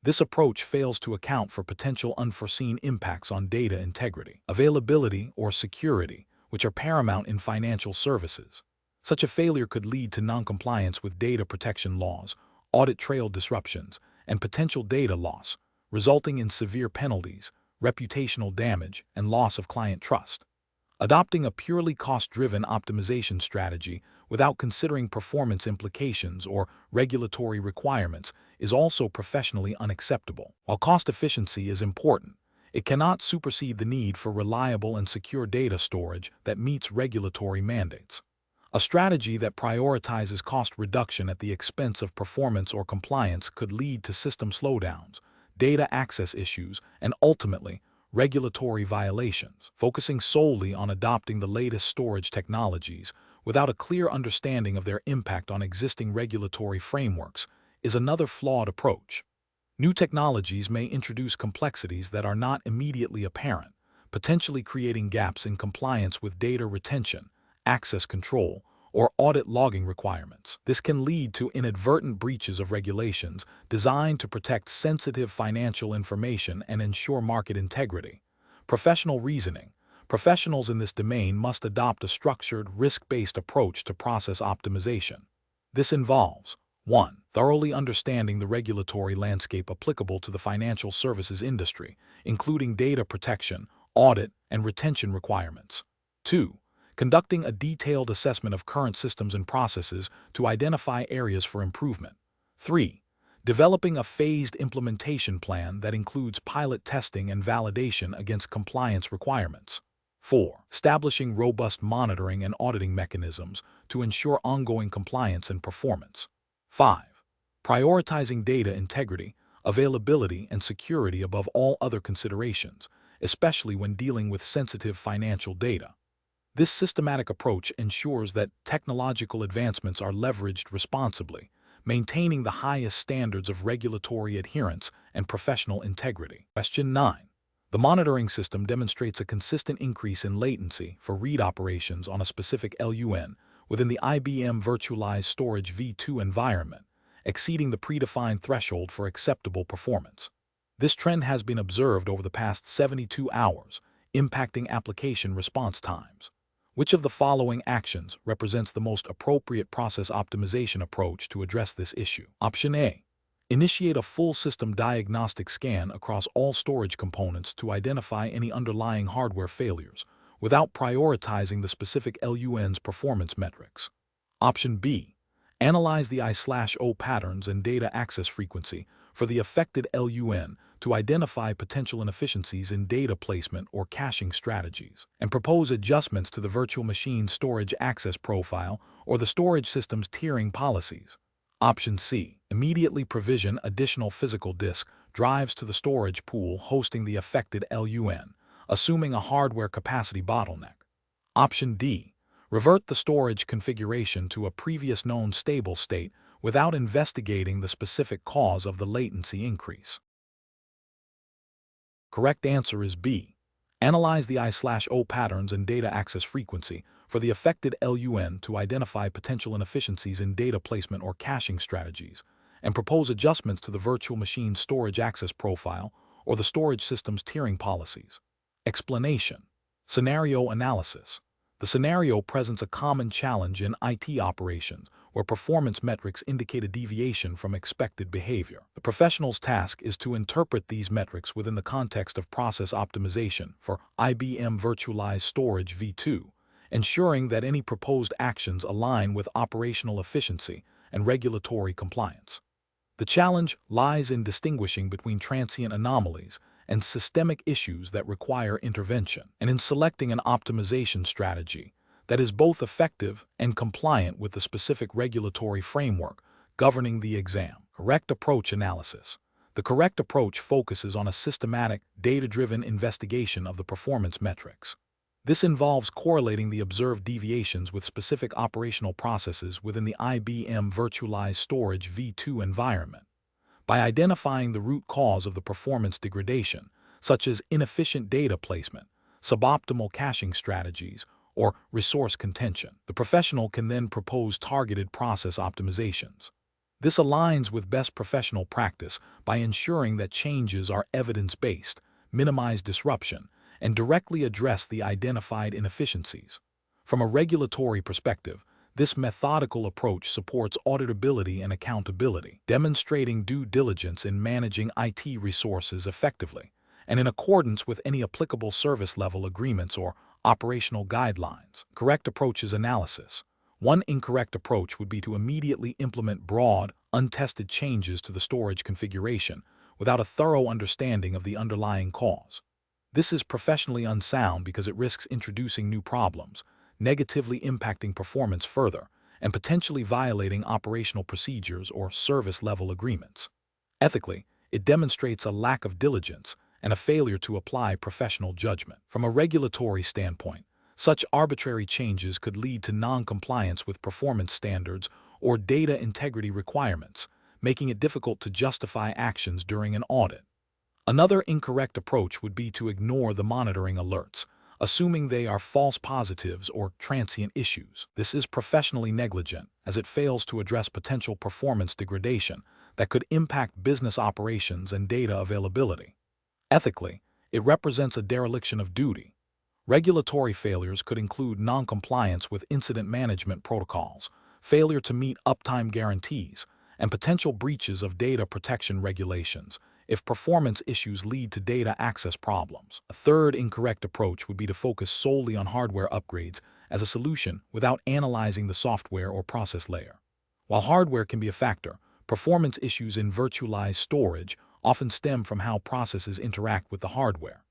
This approach fails to account for potential unforeseen impacts on data integrity, availability, or security, which are paramount in financial services. Such a failure could lead to noncompliance with data protection laws, audit trail disruptions, and potential data loss, resulting in severe penalties, reputational damage, and loss of client trust. Adopting a purely cost-driven optimization strategy without considering performance implications or regulatory requirements is also professionally unacceptable. While cost efficiency is important, it cannot supersede the need for reliable and secure data storage that meets regulatory mandates. A strategy that prioritizes cost reduction at the expense of performance or compliance could lead to system slowdowns, data access issues, and ultimately, regulatory violations. Focusing solely on adopting the latest storage technologies without a clear understanding of their impact on existing regulatory frameworks is another flawed approach. New technologies may introduce complexities that are not immediately apparent, potentially creating gaps in compliance with data retention, access control, or audit logging requirements. This can lead to inadvertent breaches of regulations designed to protect sensitive financial information and ensure market integrity. Professional reasoning. Professionals in this domain must adopt a structured, risk-based approach to process optimization. This involves 1. Thoroughly understanding the regulatory landscape applicable to the financial services industry, including data protection, audit, and retention requirements. 2. conducting a detailed assessment of current systems and processes to identify areas for improvement. 3. Developing a phased implementation plan that includes pilot testing and validation against compliance requirements. 4. Establishing robust monitoring and auditing mechanisms to ensure ongoing compliance and performance. 5. Prioritizing data integrity, availability, and security above all other considerations, especially when dealing with sensitive financial data. This systematic approach ensures that technological advancements are leveraged responsibly, maintaining the highest standards of regulatory adherence and professional integrity. Question 9. The monitoring system demonstrates a consistent increase in latency for read operations on a specific LUN within the IBM Virtualized Storage v2 environment, exceeding the predefined threshold for acceptable performance. This trend has been observed over the past 72 hours, impacting application response times. Which of the following actions represents the most appropriate process optimization approach to address this issue? Option A. Initiate a full system diagnostic scan across all storage components to identify any underlying hardware failures, without prioritizing the specific LUN's performance metrics. Option B. Analyze the I/O patterns and data access frequency for the affected LUN to identify potential inefficiencies in data placement or caching strategies, and propose adjustments to the virtual machine storage access profile or the storage system's tiering policies. Option C. Immediately provision additional physical disk drives to the storage pool hosting the affected LUN, assuming a hardware capacity bottleneck. Option D. Revert the storage configuration to a previous known stable state without investigating the specific cause of the latency increase. Correct answer is B. Analyze the I/O patterns and data access frequency for the affected LUN to identify potential inefficiencies in data placement or caching strategies, and propose adjustments to the virtual machine storage access profile or the storage system's tiering policies. Explanation. Scenario analysis. The scenario presents a common challenge in IT operations where performance metrics indicate a deviation from expected behavior. The professional's task is to interpret these metrics within the context of process optimization for IBM Virtualized Storage v2, ensuring that any proposed actions align with operational efficiency and regulatory compliance. The challenge lies in distinguishing between transient anomalies and systemic issues that require intervention, and in selecting an optimization strategy that is both effective and compliant with the specific regulatory framework governing the exam. Correct approach analysis. The correct approach focuses on a systematic, data-driven investigation of the performance metrics. This involves correlating the observed deviations with specific operational processes within the IBM Virtualized Storage v2 environment. By identifying the root cause of the performance degradation, such as inefficient data placement, suboptimal caching strategies, or resource contention, the professional can then propose targeted process optimizations. This aligns with best professional practice by ensuring that changes are evidence-based, minimize disruption, and directly address the identified inefficiencies. From a regulatory perspective, this methodical approach supports auditability and accountability, demonstrating due diligence in managing IT resources effectively, and in accordance with any applicable service-level agreements or operational guidelines. Correct approaches analysis. One incorrect approach would be to immediately implement broad, untested changes to the storage configuration without a thorough understanding of the underlying cause. This is professionally unsound because it risks introducing new problems, negatively impacting performance further, and potentially violating operational procedures or service-level agreements. Ethically, it demonstrates a lack of diligence and a failure to apply professional judgment. From a regulatory standpoint, such arbitrary changes could lead to non-compliance with performance standards or data integrity requirements, making it difficult to justify actions during an audit. Another incorrect approach would be to ignore the monitoring alerts, assuming they are false positives or transient issues. This is professionally negligent, as it fails to address potential performance degradation that could impact business operations and data availability. Ethically, it represents a dereliction of duty. Regulatory failures could include non-compliance with incident management protocols, failure to meet uptime guarantees, and potential breaches of data protection regulations if performance issues lead to data access problems. A third incorrect approach would be to focus solely on hardware upgrades as a solution without analyzing the software or process layer. While hardware can be a factor, performance issues in virtualized storage often stem from how processes interact with the hardware.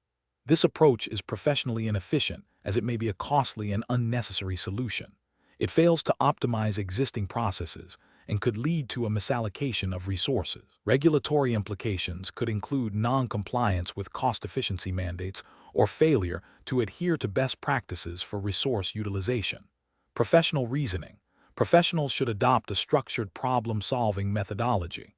This approach is professionally inefficient as it may be a costly and unnecessary solution. It fails to optimize existing processes and could lead to a misallocation of resources. Regulatory implications could include non-compliance with cost efficiency mandates or failure to adhere to best practices for resource utilization. Professional reasoning. Professionals should adopt a structured problem-solving methodology.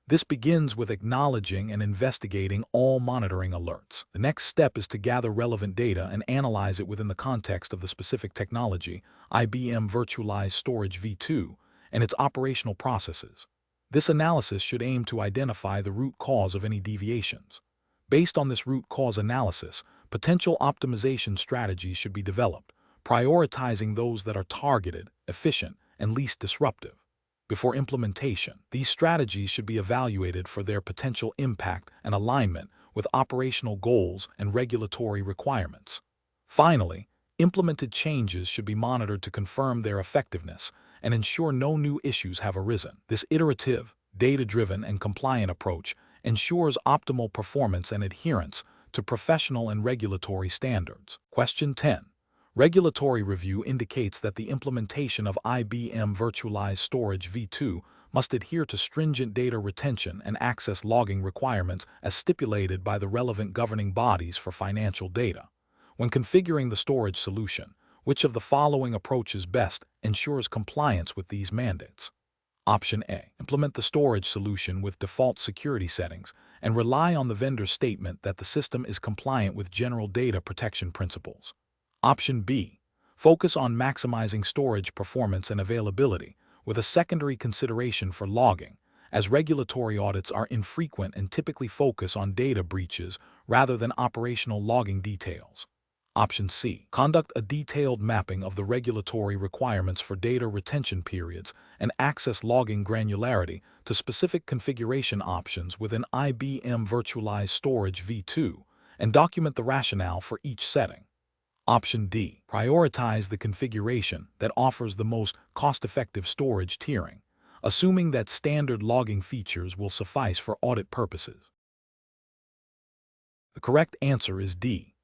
This begins with acknowledging and investigating all monitoring alerts. The next step is to gather relevant data and analyze it within the context of the specific technology, IBM Virtualized Storage v2, and its operational processes. This analysis should aim to identify the root cause of any deviations. Based on this root cause analysis, potential optimization strategies should be developed, prioritizing those that are targeted, efficient, and least disruptive. Before implementation, these strategies should be evaluated for their potential impact and alignment with operational goals and regulatory requirements. Finally, implemented changes should be monitored to confirm their effectiveness and ensure no new issues have arisen. This iterative, data-driven, and compliant approach ensures optimal performance and adherence to professional and regulatory standards. Question 10. Regulatory review indicates that the implementation of IBM Virtualized Storage v2 must adhere to stringent data retention and access logging requirements as stipulated by the relevant governing bodies for financial data. When configuring the storage solution, which of the following approaches best ensures compliance with these mandates? Option A. Implement the storage solution with default security settings and rely on the vendor's statement that the system is compliant with general data protection principles. Option B. Focus on maximizing storage performance and availability with a secondary consideration for logging, as regulatory audits are infrequent and typically focus on data breaches rather than operational logging details. Option C. Conduct a detailed mapping of the regulatory requirements for data retention periods and access logging granularity to specific configuration options within IBM Virtualized Storage v2 and document the rationale for each setting. Option D. Prioritize the configuration that offers the most cost-effective storage tiering, assuming that standard logging features will suffice for audit purposes. The correct answer is D.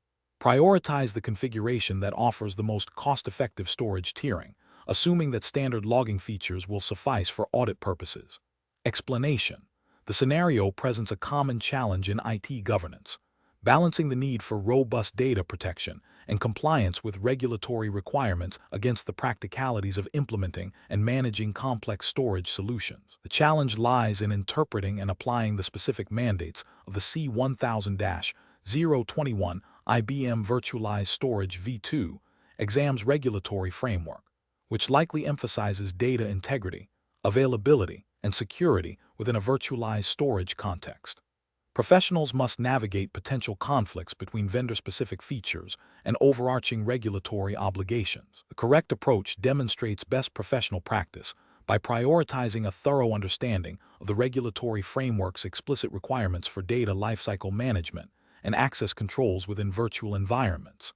Prioritize the configuration that offers the most cost-effective storage tiering, assuming that standard logging features will suffice for audit purposes. Explanation. The scenario presents a common challenge in IT governance, balancing the need for robust data protection and compliance with regulatory requirements against the practicalities of implementing and managing complex storage solutions. The challenge lies in interpreting and applying the specific mandates of the C1000-021 IBM Virtualized Storage v2 exam's regulatory framework, which likely emphasizes data integrity, availability, and security within a virtualized storage context. Professionals must navigate potential conflicts between vendor-specific features and overarching regulatory obligations. The correct approach demonstrates best professional practice by prioritizing a thorough understanding of the regulatory framework's explicit requirements for data lifecycle management and access controls within virtual environments.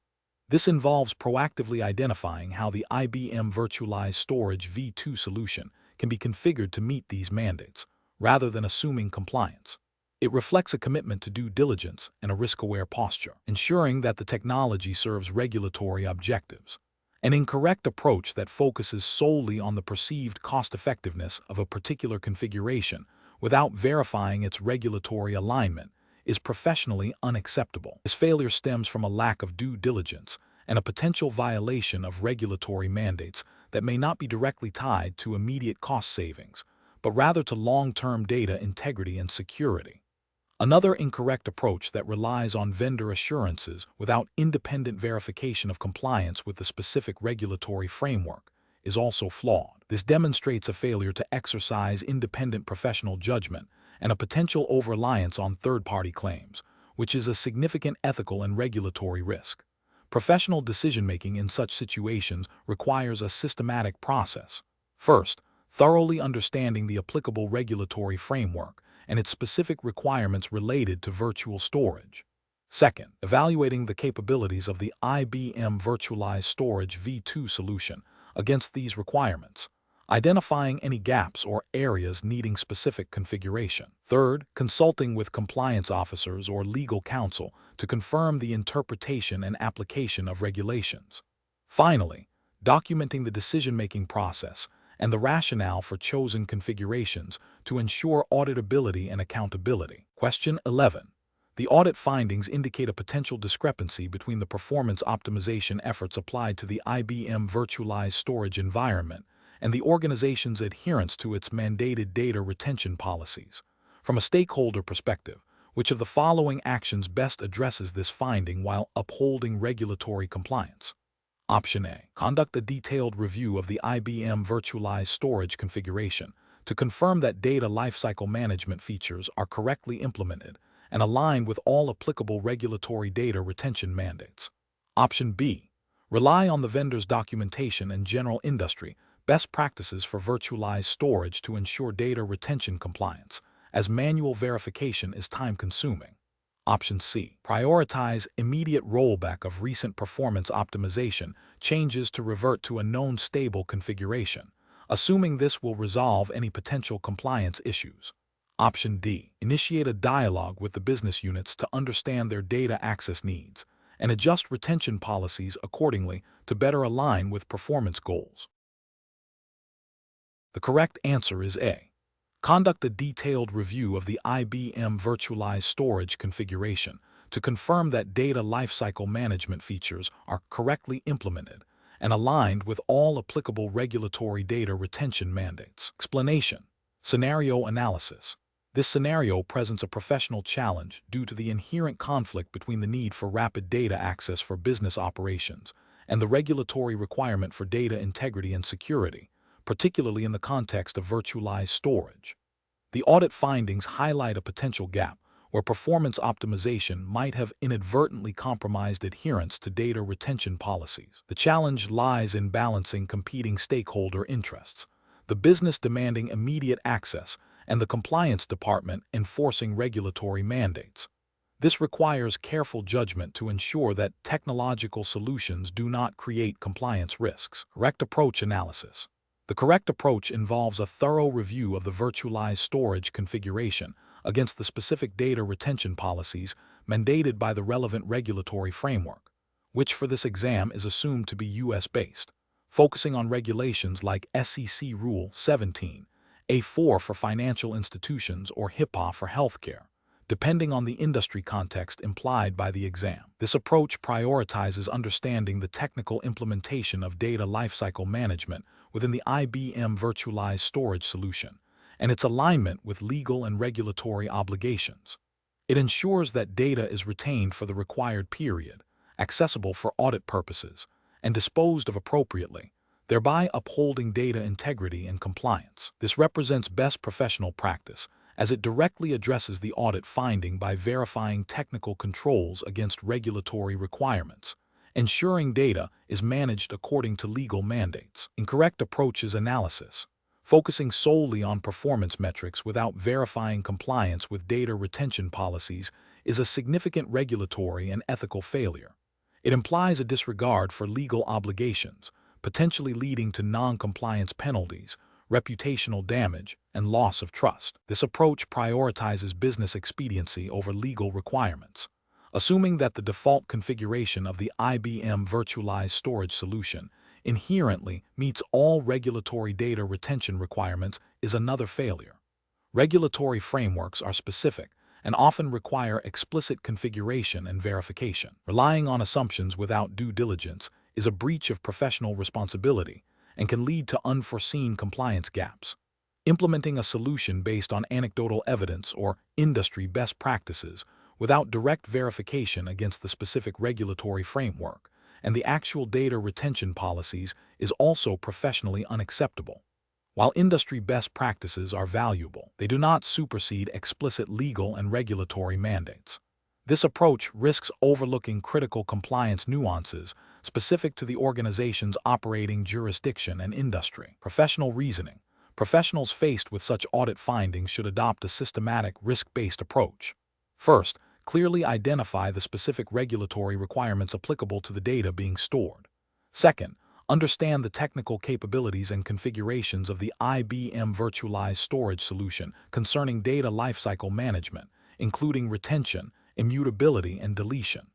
This involves proactively identifying how the IBM Virtualized Storage v2 solution can be configured to meet these mandates, rather than assuming compliance. It reflects a commitment to due diligence and a risk-aware posture, ensuring that the technology serves regulatory objectives. An incorrect approach that focuses solely on the perceived cost-effectiveness of a particular configuration without verifying its regulatory alignment is professionally unacceptable. This failure stems from a lack of due diligence and a potential violation of regulatory mandates that may not be directly tied to immediate cost savings, but rather to long-term data integrity and security. Another incorrect approach that relies on vendor assurances without independent verification of compliance with the specific regulatory framework is also flawed. This demonstrates a failure to exercise independent professional judgment and a potential over-reliance on third-party claims, which is a significant ethical and regulatory risk. Professional decision-making in such situations requires a systematic process. First, thoroughly understanding the applicable regulatory framework and its specific requirements related to virtual storage. Second, evaluating the capabilities of the IBM Virtualized Storage V2 solution against these requirements, identifying any gaps or areas needing specific configuration. Third, consulting with compliance officers or legal counsel to confirm the interpretation and application of regulations. Finally, documenting the decision-making process and the rationale for chosen configurations to ensure auditability and accountability. Question 11. The audit findings indicate a potential discrepancy between the performance optimization efforts applied to the IBM virtualized storage environment and the organization's adherence to its mandated data retention policies. From a stakeholder perspective, which of the following actions best addresses this finding while upholding regulatory compliance? Option A. Conduct a detailed review of the IBM virtualized storage configuration to confirm that data lifecycle management features are correctly implemented and aligned with all applicable regulatory data retention mandates. Option B. Rely on the vendor's documentation and general industry best practices for virtualized storage to ensure data retention compliance, as manual verification is time-consuming. Option C. Prioritize immediate rollback of recent performance optimization changes to revert to a known stable configuration, assuming this will resolve any potential compliance issues. Option D. Initiate a dialogue with the business units to understand their data access needs and adjust retention policies accordingly to better align with performance goals. The correct answer is A. Conduct a detailed review of the IBM virtualized storage configuration to confirm that data lifecycle management features are correctly implemented and aligned with all applicable regulatory data retention mandates. Explanation. Scenario analysis. This scenario presents a professional challenge due to the inherent conflict between the need for rapid data access for business operations and the regulatory requirement for data integrity and security, particularly in the context of virtualized storage. The audit findings highlight a potential gap where performance optimization might have inadvertently compromised adherence to data retention policies. The challenge lies in balancing competing stakeholder interests, the business demanding immediate access and the compliance department enforcing regulatory mandates. This requires careful judgment to ensure that technological solutions do not create compliance risks. Correct approach analysis. The correct approach involves a thorough review of the virtualized storage configuration against the specific data retention policies mandated by the relevant regulatory framework, which for this exam is assumed to be US-based, focusing on regulations like SEC Rule 17, A4 for financial institutions or HIPAA for healthcare, depending on the industry context implied by the exam. This approach prioritizes understanding the technical implementation of data lifecycle management within the IBM virtualized storage solution and its alignment with legal and regulatory obligations. It ensures that data is retained for the required period, accessible for audit purposes, and disposed of appropriately, thereby upholding data integrity and compliance. This represents best professional practice, as it directly addresses the audit finding by verifying technical controls against regulatory requirements, ensuring data is managed according to legal mandates. Incorrect approaches analysis. Focusing solely on performance metrics without verifying compliance with data retention policies is a significant regulatory and ethical failure. It implies a disregard for legal obligations, potentially leading to non-compliance penalties, reputational damage, and loss of trust. This approach prioritizes business expediency over legal requirements. Assuming that the default configuration of the IBM virtualized storage solution inherently meets all regulatory data retention requirements is another failure. Regulatory frameworks are specific and often require explicit configuration and verification. Relying on assumptions without due diligence is a breach of professional responsibility and can lead to unforeseen compliance gaps. Implementing a solution based on anecdotal evidence or industry best practices without direct verification against the specific regulatory framework and the actual data retention policies is also professionally unacceptable. While industry best practices are valuable, they do not supersede explicit legal and regulatory mandates. This approach risks overlooking critical compliance nuances specific to the organization's operating jurisdiction and industry. Professional reasoning. Professionals faced with such audit findings should adopt a systematic, risk-based approach. First, clearly identify the specific regulatory requirements applicable to the data being stored. Second, understand the technical capabilities and configurations of the IBM Virtualized Storage solution concerning data lifecycle management, including retention, immutability, and deletion.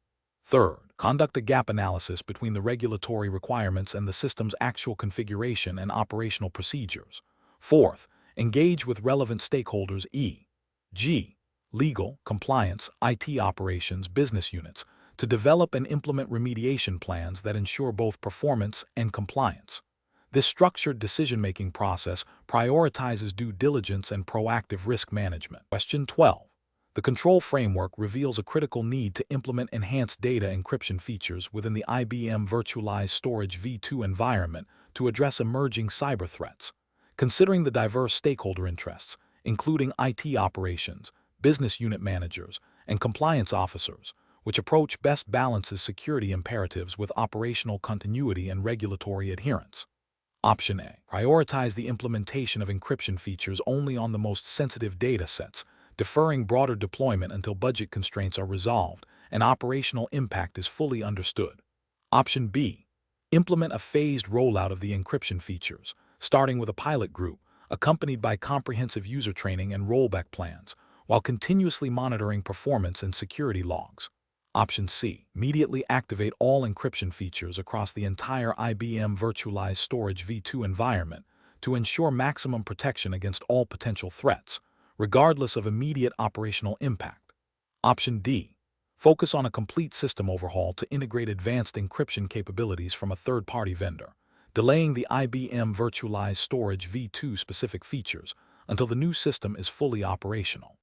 Third, conduct a gap analysis between the regulatory requirements and the system's actual configuration and operational procedures. Fourth, engage with relevant stakeholders e.g., legal, compliance, IT operations, business units, to develop and implement remediation plans that ensure both performance and compliance. This structured decision-making process prioritizes due diligence and proactive risk management. Question 12. The control framework reveals a critical need to implement enhanced data encryption features within the IBM Virtualized Storage V2 environment to address emerging cyber threats. Considering the diverse stakeholder interests, including IT operations, business unit managers, and compliance officers, which approach best balances security imperatives with operational continuity and regulatory adherence. Option A. Prioritize the implementation of encryption features only on the most sensitive data sets, deferring broader deployment until budget constraints are resolved and operational impact is fully understood. Option B. Implement a phased rollout of the encryption features, starting with a pilot group, accompanied by comprehensive user training and rollback plans, while continuously monitoring performance and security logs. Option C. Immediately activate all encryption features across the entire IBM Virtualized Storage V2 environment to ensure maximum protection against all potential threats, regardless of immediate operational impact. Option D. Focus on a complete system overhaul to integrate advanced encryption capabilities from a third-party vendor, delaying the IBM Virtualized Storage V2 specific features until the new system is fully operational.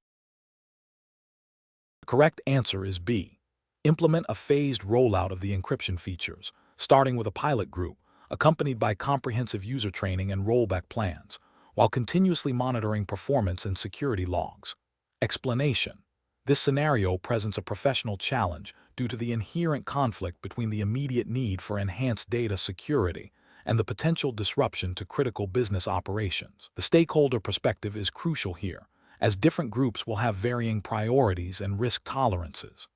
The correct answer is B. Implement a phased rollout of the encryption features, starting with a pilot group, accompanied by comprehensive user training and rollback plans, while continuously monitoring performance and security logs. Explanation. This scenario presents a professional challenge due to the inherent conflict between the immediate need for enhanced data security and the potential disruption to critical business operations. The stakeholder perspective is crucial here, as different groups will have varying priorities and risk tolerances.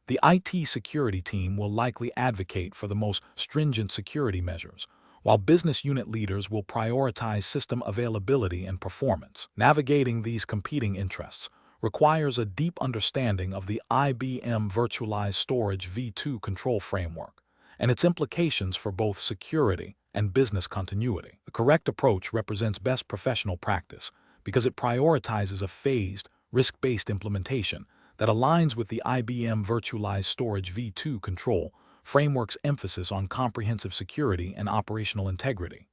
The IT security team will likely advocate for the most stringent security measures, while business unit leaders will prioritize system availability and performance. Navigating these competing interests requires a deep understanding of the IBM Virtualized Storage V2 control framework and its implications for both security and business continuity. The correct approach represents best professional practice because it prioritizes a phased, risk-based implementation that aligns with the IBM Virtualized Storage V2 control framework's emphasis on comprehensive security and operational integrity.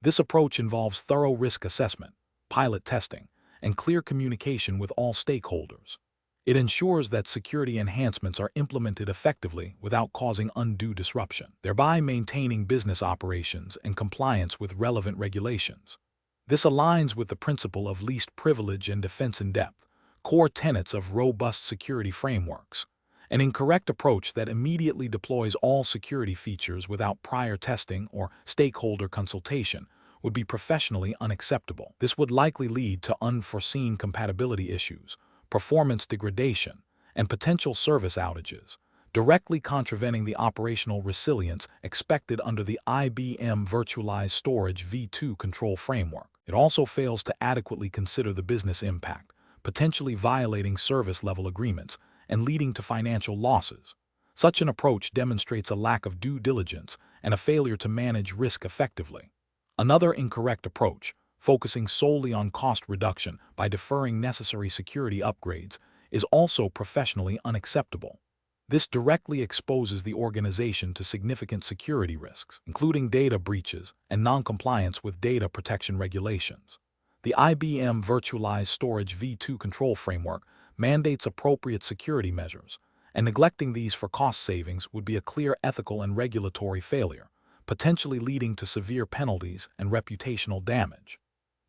This approach involves thorough risk assessment, pilot testing, and clear communication with all stakeholders. It ensures that security enhancements are implemented effectively without causing undue disruption, thereby maintaining business operations and compliance with relevant regulations. This aligns with the principle of least privilege and defense in depth, core tenets of robust security frameworks. An incorrect approach that immediately deploys all security features without prior testing or stakeholder consultation would be professionally unacceptable. This would likely lead to unforeseen compatibility issues, performance degradation, and potential service outages, directly contravening the operational resilience expected under the IBM Virtualized Storage V2 control framework. It also fails to adequately consider the business impact, potentially violating service-level agreements and leading to financial losses. Such an approach demonstrates a lack of due diligence and a failure to manage risk effectively. Another incorrect approach, focusing solely on cost reduction by deferring necessary security upgrades, is also professionally unacceptable. This directly exposes the organization to significant security risks, including data breaches and non-compliance with data protection regulations. The IBM Virtualized Storage V2 control framework mandates appropriate security measures, and neglecting these for cost savings would be a clear ethical and regulatory failure, potentially leading to severe penalties and reputational damage.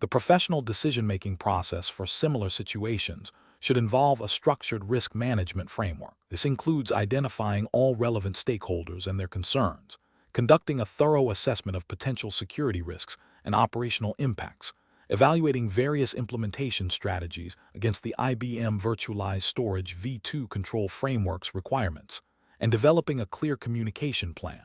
The professional decision-making process for similar situations should involve a structured risk management framework. This includes identifying all relevant stakeholders and their concerns, conducting a thorough assessment of potential security risks and operational impacts, evaluating various implementation strategies against the IBM Virtualized Storage V2 control framework's requirements, and developing a clear communication plan.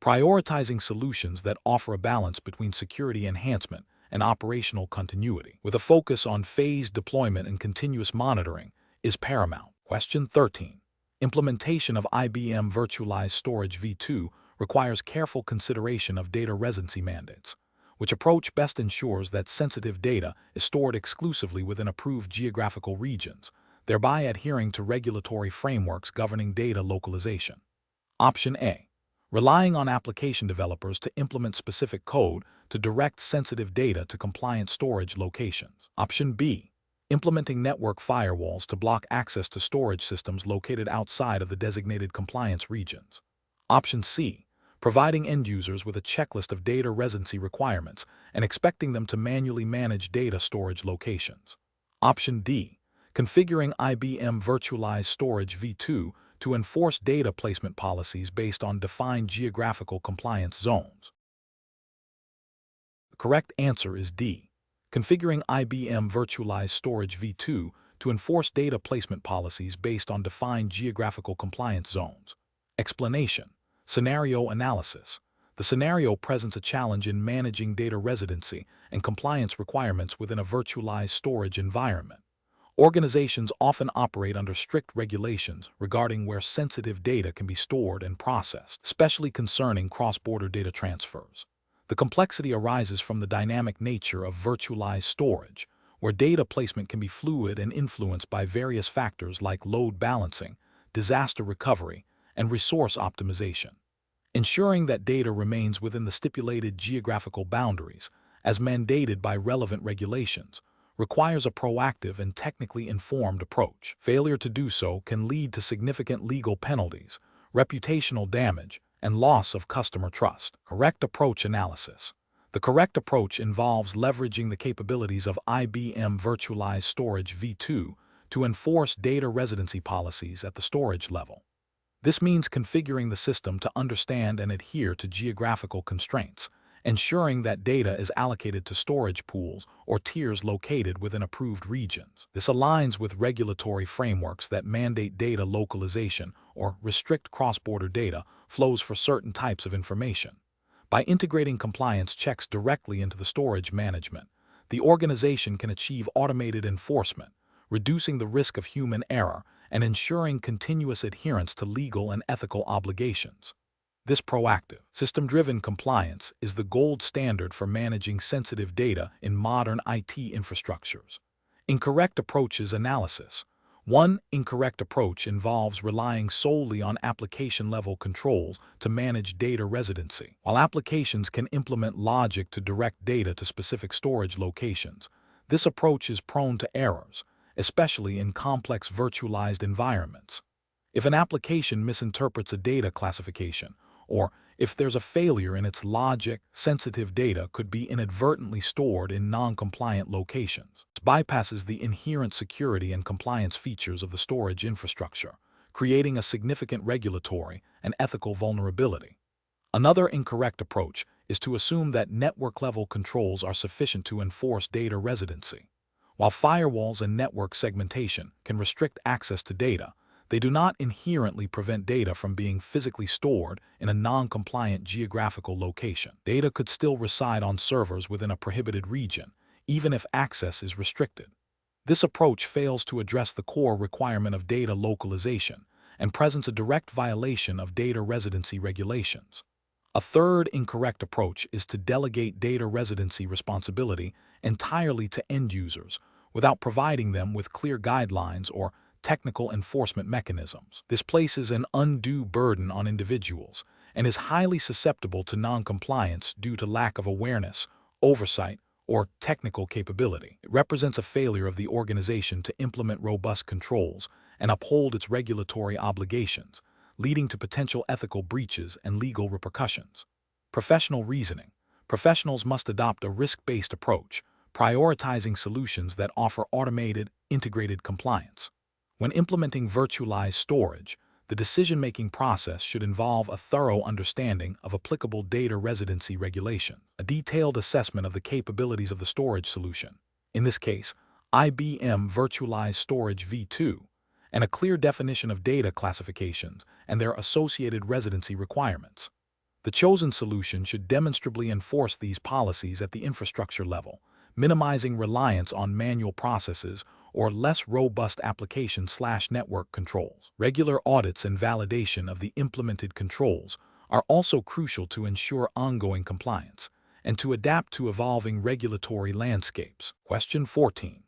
Prioritizing solutions that offer a balance between security enhancement and operational continuity, with a focus on phased deployment and continuous monitoring, is paramount. Question 13. Implementation of IBM Virtualized Storage V2 requires careful consideration of data residency mandates. Which approach best ensures that sensitive data is stored exclusively within approved geographical regions, thereby adhering to regulatory frameworks governing data localization? Option A. Relying on application developers to implement specific code to direct sensitive data to compliant storage locations. Option B. Implementing network firewalls to block access to storage systems located outside of the designated compliance regions. Option C. Providing end users with a checklist of data residency requirements and expecting them to manually manage data storage locations. Option D. Configuring IBM Virtualized Storage V2 to enforce data placement policies based on defined geographical compliance zones. The correct answer is D. Configuring IBM Virtualized Storage V2 to enforce data placement policies based on defined geographical compliance zones. Explanation. Scenario analysis. The scenario presents a challenge in managing data residency and compliance requirements within a virtualized storage environment. Organizations often operate under strict regulations regarding where sensitive data can be stored and processed, especially concerning cross-border data transfers. The complexity arises from the dynamic nature of virtualized storage, where data placement can be fluid and influenced by various factors like load balancing, disaster recovery, and resource optimization. Ensuring that data remains within the stipulated geographical boundaries, as mandated by relevant regulations, requires a proactive and technically informed approach. Failure to do so can lead to significant legal penalties, reputational damage, and loss of customer trust. Correct approach analysis. The correct approach involves leveraging the capabilities of IBM Virtualized Storage V2 to enforce data residency policies at the storage level. This means configuring the system to understand and adhere to geographical constraints, ensuring that data is allocated to storage pools or tiers located within approved regions. This aligns with regulatory frameworks that mandate data localization or restrict cross-border data flows for certain types of information. By integrating compliance checks directly into the storage management, the organization can achieve automated enforcement, reducing the risk of human error and ensuring continuous adherence to legal and ethical obligations. This proactive, system-driven compliance is the gold standard for managing sensitive data in modern IT infrastructures. Incorrect approaches analysis. One incorrect approach involves relying solely on application-level controls to manage data residency. While applications can implement logic to direct data to specific storage locations, this approach is prone to errors, especially in complex virtualized environments. If an application misinterprets a data classification, or if there's a failure in its logic, sensitive data could be inadvertently stored in non-compliant locations. This bypasses the inherent security and compliance features of the storage infrastructure, creating a significant regulatory and ethical vulnerability. Another incorrect approach is to assume that network-level controls are sufficient to enforce data residency. While firewalls and network segmentation can restrict access to data, they do not inherently prevent data from being physically stored in a non-compliant geographical location. Data could still reside on servers within a prohibited region, even if access is restricted. This approach fails to address the core requirement of data localization and presents a direct violation of data residency regulations. A third incorrect approach is to delegate data residency responsibility entirely to end users without providing them with clear guidelines or technical enforcement mechanisms. This places an undue burden on individuals and is highly susceptible to non-compliance due to lack of awareness, oversight, or technical capability. It represents a failure of the organization to implement robust controls and uphold its regulatory obligations, leading to potential ethical breaches and legal repercussions. Professional reasoning. Professionals must adopt a risk-based approach, prioritizing solutions that offer automated, integrated compliance. When implementing virtualized storage, the decision-making process should involve a thorough understanding of applicable data residency regulation, a detailed assessment of the capabilities of the storage solution, in this case, IBM Virtualized Storage v2, and a clear definition of data classifications and their associated residency requirements. The chosen solution should demonstrably enforce these policies at the infrastructure level, minimizing reliance on manual processes or less robust application/network controls. Regular audits and validation of the implemented controls are also crucial to ensure ongoing compliance and to adapt to evolving regulatory landscapes. Question 14.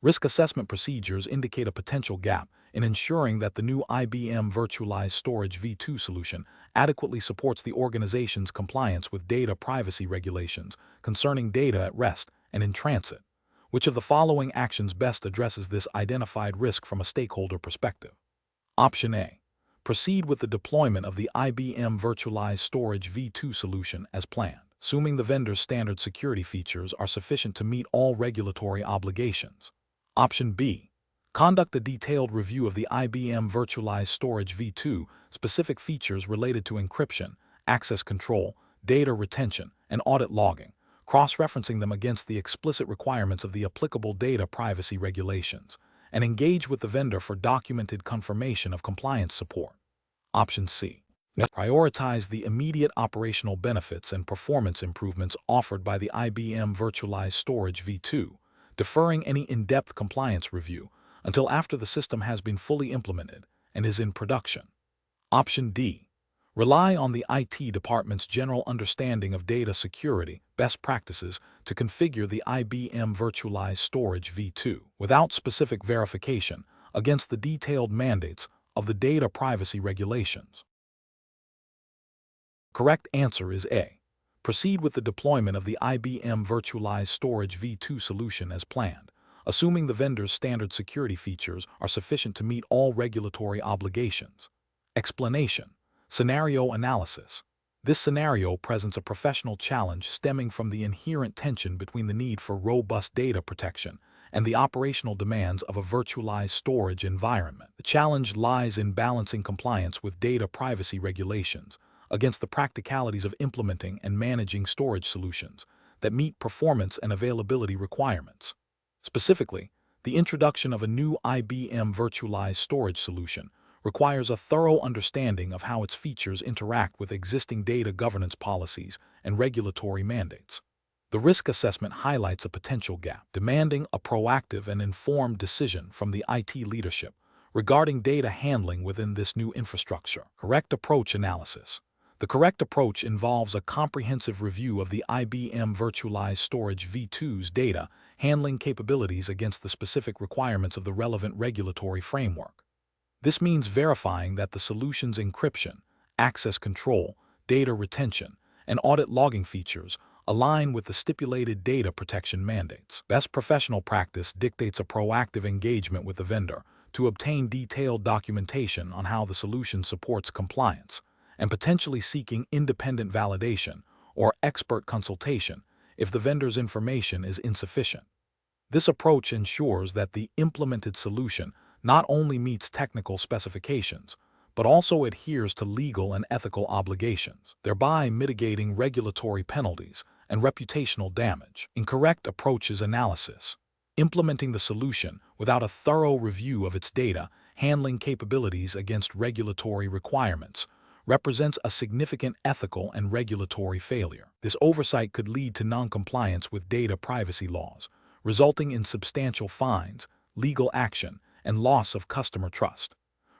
Risk assessment procedures indicate a potential gap in ensuring that the new IBM Virtualized Storage v2 solution adequately supports the organization's compliance with data privacy regulations concerning data at rest and in transit. Which of the following actions best addresses this identified risk from a stakeholder perspective? Option A. Proceed with the deployment of the IBM Virtualized Storage v2 solution as planned, assuming the vendor's standard security features are sufficient to meet all regulatory obligations. Option B. Conduct a detailed review of the IBM Virtualized Storage v2 specific features related to encryption, access control, data retention, and audit logging, cross-referencing them against the explicit requirements of the applicable data privacy regulations, and engage with the vendor for documented confirmation of compliance support. Option C. Prioritize the immediate operational benefits and performance improvements offered by the IBM Virtualized Storage v2, deferring any in-depth compliance review until after the system has been fully implemented and is in production. Option D. Rely on the IT department's general understanding of data security best practices to configure the IBM Virtualized Storage v2 without specific verification against the detailed mandates of the data privacy regulations. Correct answer is A. Proceed with the deployment of the IBM Virtualized Storage v2 solution as planned, assuming the vendor's standard security features are sufficient to meet all regulatory obligations. Explanation. Scenario analysis. This scenario presents a professional challenge stemming from the inherent tension between the need for robust data protection and the operational demands of a virtualized storage environment. The challenge lies in balancing compliance with data privacy regulations against the practicalities of implementing and managing storage solutions that meet performance and availability requirements. Specifically, the introduction of a new IBM virtualized storage solution requires a thorough understanding of how its features interact with existing data governance policies and regulatory mandates. The risk assessment highlights a potential gap, demanding a proactive and informed decision from the IT leadership regarding data handling within this new infrastructure. Correct approach analysis. The correct approach involves a comprehensive review of the IBM Virtualized Storage v2's data handling capabilities against the specific requirements of the relevant regulatory framework. This means verifying that the solution's encryption, access control, data retention, and audit logging features align with the stipulated data protection mandates. Best professional practice dictates a proactive engagement with the vendor to obtain detailed documentation on how the solution supports compliance, and potentially seeking independent validation or expert consultation if the vendor's information is insufficient. This approach ensures that the implemented solution not only meets technical specifications, but also adheres to legal and ethical obligations, thereby mitigating regulatory penalties and reputational damage. Incorrect approaches analysis. Implementing the solution without a thorough review of its data handling capabilities against regulatory requirements represents a significant ethical and regulatory failure. This oversight could lead to non-compliance with data privacy laws, resulting in substantial fines, legal action, and loss of customer trust.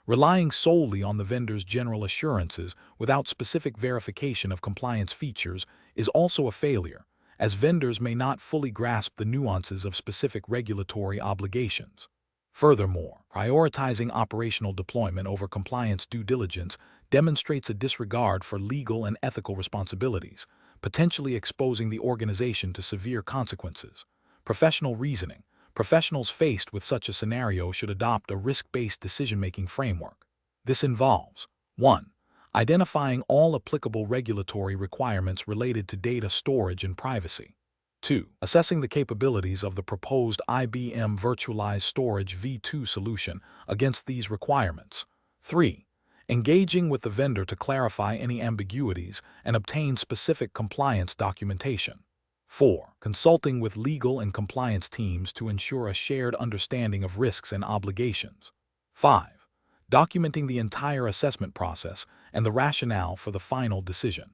Relying solely on the vendor's general assurances without specific verification of compliance features is also a failure, as vendors may not fully grasp the nuances of specific regulatory obligations. Furthermore, prioritizing operational deployment over compliance due diligence demonstrates a disregard for legal and ethical responsibilities, potentially exposing the organization to severe consequences. Professional reasoning. Professionals faced with such a scenario should adopt a risk-based decision-making framework. This involves 1. Identifying all applicable regulatory requirements related to data storage and privacy. 2. Assessing the capabilities of the proposed IBM Virtualized Storage v2 solution against these requirements. 3. engaging with the vendor to clarify any ambiguities and obtain specific compliance documentation. 4. Consulting with legal and compliance teams to ensure a shared understanding of risks and obligations. 5. Documenting the entire assessment process and the rationale for the final decision.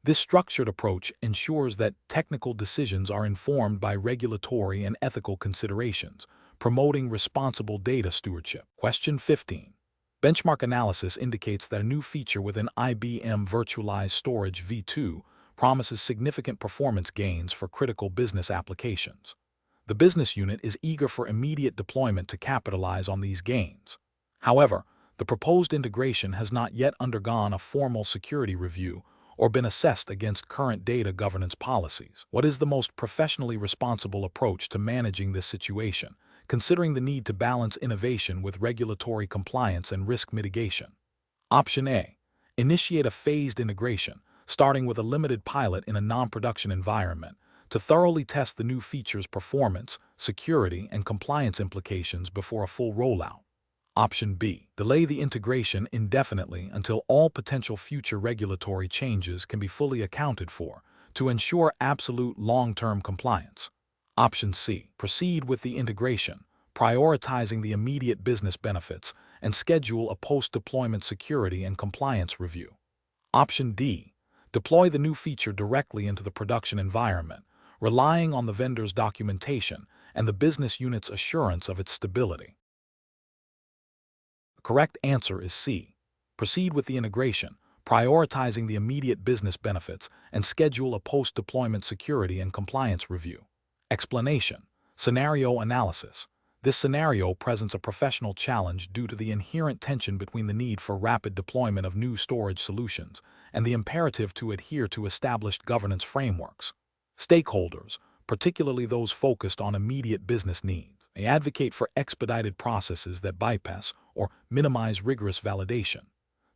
This structured approach ensures that technical decisions are informed by regulatory and ethical considerations, promoting responsible data stewardship. Question 15. Benchmark analysis indicates that a new feature within IBM Virtualized Storage v2 promises significant performance gains for critical business applications. The business unit is eager for immediate deployment to capitalize on these gains. However, the proposed integration has not yet undergone a formal security review or been assessed against current data governance policies. What is the most professionally responsible approach to managing this situation, considering the need to balance innovation with regulatory compliance and risk mitigation? Option A. Initiate a phased integration, starting with a limited pilot in a non-production environment, to thoroughly test the new feature's performance, security, and compliance implications before a full rollout. Option B. Delay the integration indefinitely until all potential future regulatory changes can be fully accounted for to ensure absolute long-term compliance. Option C. Proceed with the integration, prioritizing the immediate business benefits, and schedule a post-deployment security and compliance review. Option D. Deploy the new feature directly into the production environment, relying on the vendor's documentation and the business unit's assurance of its stability. The correct answer is C. Proceed with the integration, prioritizing the immediate business benefits, and schedule a post-deployment security and compliance review. Explanation. Scenario analysis. This scenario presents a professional challenge due to the inherent tension between the need for rapid deployment of new storage solutions and the imperative to adhere to established governance frameworks. Stakeholders, particularly those focused on immediate business needs, may advocate for expedited processes that bypass or minimize rigorous validation.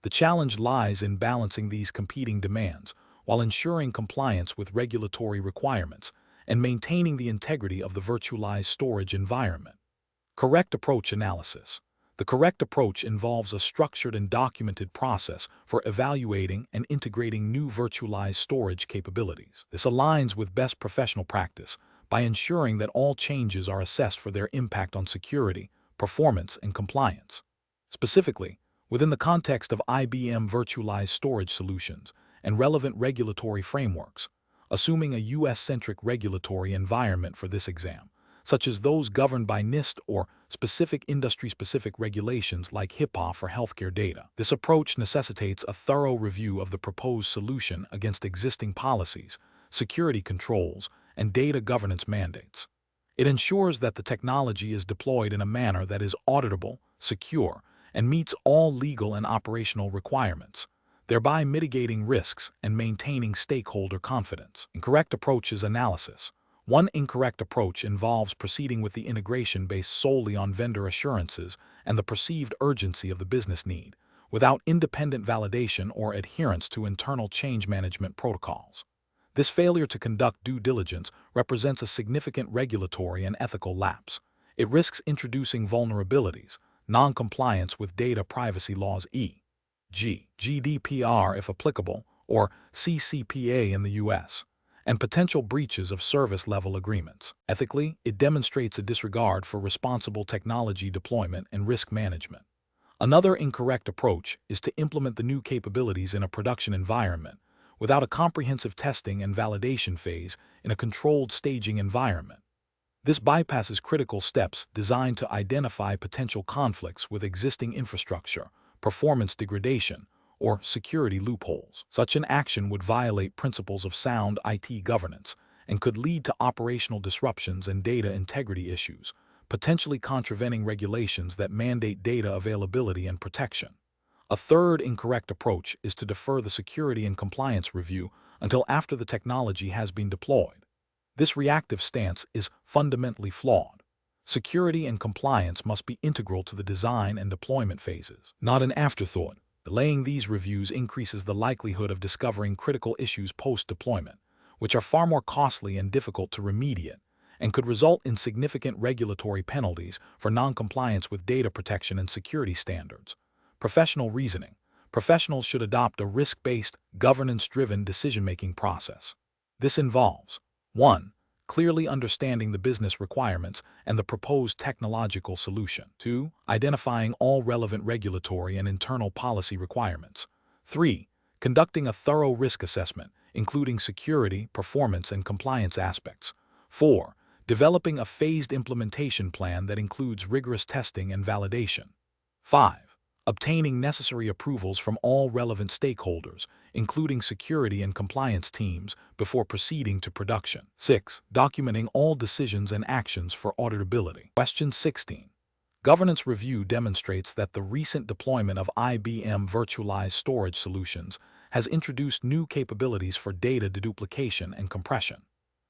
The challenge lies in balancing these competing demands while ensuring compliance with regulatory requirements and maintaining the integrity of the virtualized storage environment. Correct approach analysis. The correct approach involves a structured and documented process for evaluating and integrating new virtualized storage capabilities. This aligns with best professional practice by ensuring that all changes are assessed for their impact on security, performance, and compliance. Specifically, within the context of IBM virtualized storage solutions and relevant regulatory frameworks, assuming a U.S.-centric regulatory environment for this exam, such as those governed by NIST or specific industry-specific regulations like HIPAA for healthcare data. This approach necessitates a thorough review of the proposed solution against existing policies, security controls, and data governance mandates. It ensures that the technology is deployed in a manner that is auditable, secure, and meets all legal and operational requirements, thereby mitigating risks and maintaining stakeholder confidence. Incorrect approaches analysis. One incorrect approach involves proceeding with the integration based solely on vendor assurances and the perceived urgency of the business need, without independent validation or adherence to internal change management protocols. This failure to conduct due diligence represents a significant regulatory and ethical lapse. It risks introducing vulnerabilities, non-compliance with data privacy laws e.g. GDPR if applicable, or CCPA in the U.S., and potential breaches of service-level agreements. Ethically, it demonstrates a disregard for responsible technology deployment and risk management. Another incorrect approach is to implement the new capabilities in a production environment without a comprehensive testing and validation phase in a controlled staging environment. This bypasses critical steps designed to identify potential conflicts with existing infrastructure, performance degradation, or security loopholes. Such an action would violate principles of sound IT governance and could lead to operational disruptions and data integrity issues, potentially contravening regulations that mandate data availability and protection. A third incorrect approach is to defer the security and compliance review until after the technology has been deployed. This reactive stance is fundamentally flawed. Security and compliance must be integral to the design and deployment phases, not an afterthought. Delaying these reviews increases the likelihood of discovering critical issues post-deployment, which are far more costly and difficult to remediate, and could result in significant regulatory penalties for non-compliance with data protection and security standards. Professional reasoning. professionals should adopt a risk-based, governance-driven decision-making process. This involves 1. Clearly understanding the business requirements and the proposed technological solution. 2. Identifying all relevant regulatory and internal policy requirements. 3. Conducting a thorough risk assessment, including security, performance, and compliance aspects. 4. Developing a phased implementation plan that includes rigorous testing and validation. 5. Obtaining necessary approvals from all relevant stakeholders, including security and compliance teams, before proceeding to production. 6. Documenting all decisions and actions for auditability. Question 16. Governance review demonstrates that the recent deployment of IBM virtualized storage solutions has introduced new capabilities for data deduplication and compression.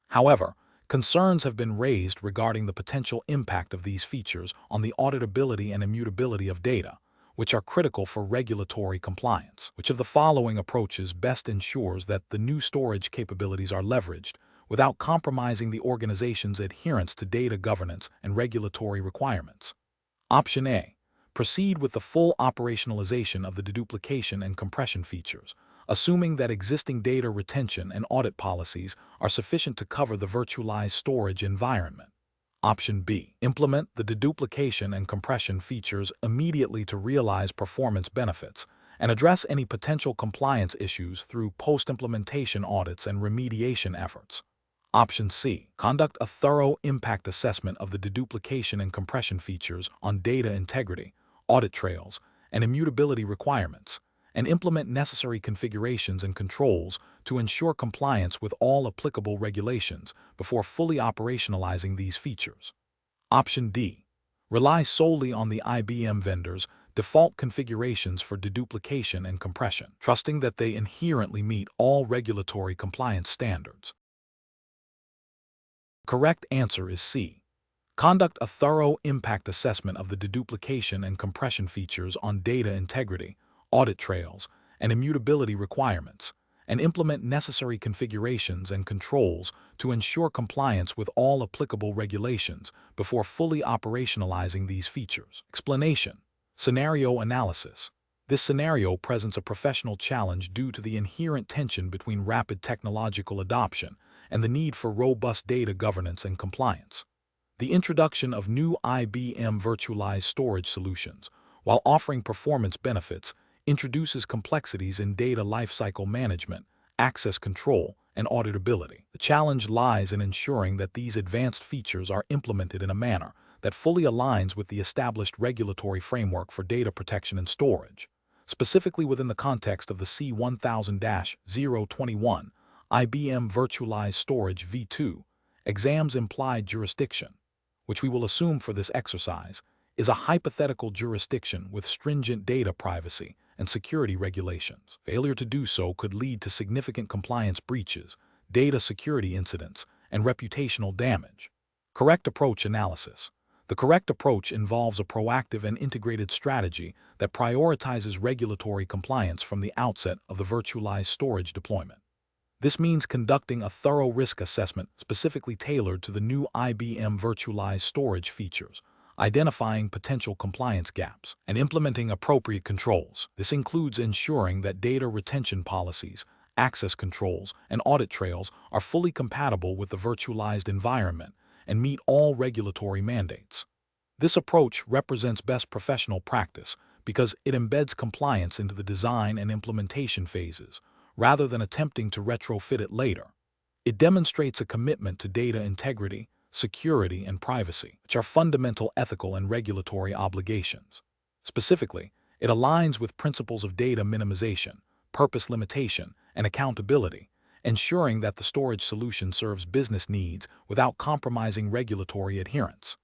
However, concerns have been raised regarding the potential impact of these features on the auditability and immutability of data, which are critical for regulatory compliance. Which of the following approaches best ensures that the new storage capabilities are leveraged without compromising the organization's adherence to data governance and regulatory requirements? Option A. Proceed with the full operationalization of the deduplication and compression features, assuming that existing data retention and audit policies are sufficient to cover the virtualized storage environment. Option B. Implement the deduplication and compression features immediately to realize performance benefits and address any potential compliance issues through post-implementation audits and remediation efforts. Option C. Conduct a thorough impact assessment of the deduplication and compression features on data integrity, audit trails, and immutability requirements, and implement necessary configurations and controls to ensure compliance with all applicable regulations before fully operationalizing these features. Option D. Rely solely on the IBM vendor's default configurations for deduplication and compression, trusting that they inherently meet all regulatory compliance standards. Correct answer is C. Conduct a thorough impact assessment of the deduplication and compression features on data integrity, audit trails, and immutability requirements, and implement necessary configurations and controls to ensure compliance with all applicable regulations before fully operationalizing these features. Explanation. Scenario analysis. This scenario presents a professional challenge due to the inherent tension between rapid technological adoption and the need for robust data governance and compliance. The introduction of new IBM virtualized storage solutions, while offering performance benefits, introduces complexities in data lifecycle management, access control, and auditability. The challenge lies in ensuring that these advanced features are implemented in a manner that fully aligns with the established regulatory framework for data protection and storage. Specifically within the context of the C1000-021, IBM Virtualized Storage v2, exam's implied jurisdiction, which we will assume for this exercise, is a hypothetical jurisdiction with stringent data privacy and security regulations. Failure to do so could lead to significant compliance breaches, data security incidents, and reputational damage. Correct approach analysis. The correct approach involves a proactive and integrated strategy that prioritizes regulatory compliance from the outset of the virtualized storage deployment. This means conducting a thorough risk assessment specifically tailored to the new IBM virtualized storage features, identifying potential compliance gaps, and implementing appropriate controls. This includes ensuring that data retention policies, access controls, and audit trails are fully compatible with the virtualized environment and meet all regulatory mandates. This approach represents best professional practice because it embeds compliance into the design and implementation phases, rather than attempting to retrofit it later. It demonstrates a commitment to data integrity, security, and privacy, which are fundamental ethical and regulatory obligations. Specifically, it aligns with principles of data minimization, purpose limitation, and accountability, ensuring that the storage solution serves business needs without compromising regulatory adherence.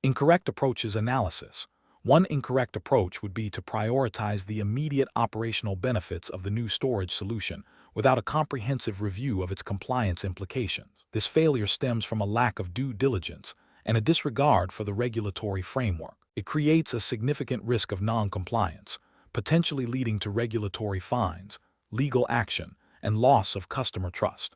Incorrect approaches analysis. One incorrect approach would be to prioritize the immediate operational benefits of the new storage solution without a comprehensive review of its compliance implications. This failure stems from a lack of due diligence and a disregard for the regulatory framework. It creates a significant risk of non-compliance, potentially leading to regulatory fines, legal action, and loss of customer trust.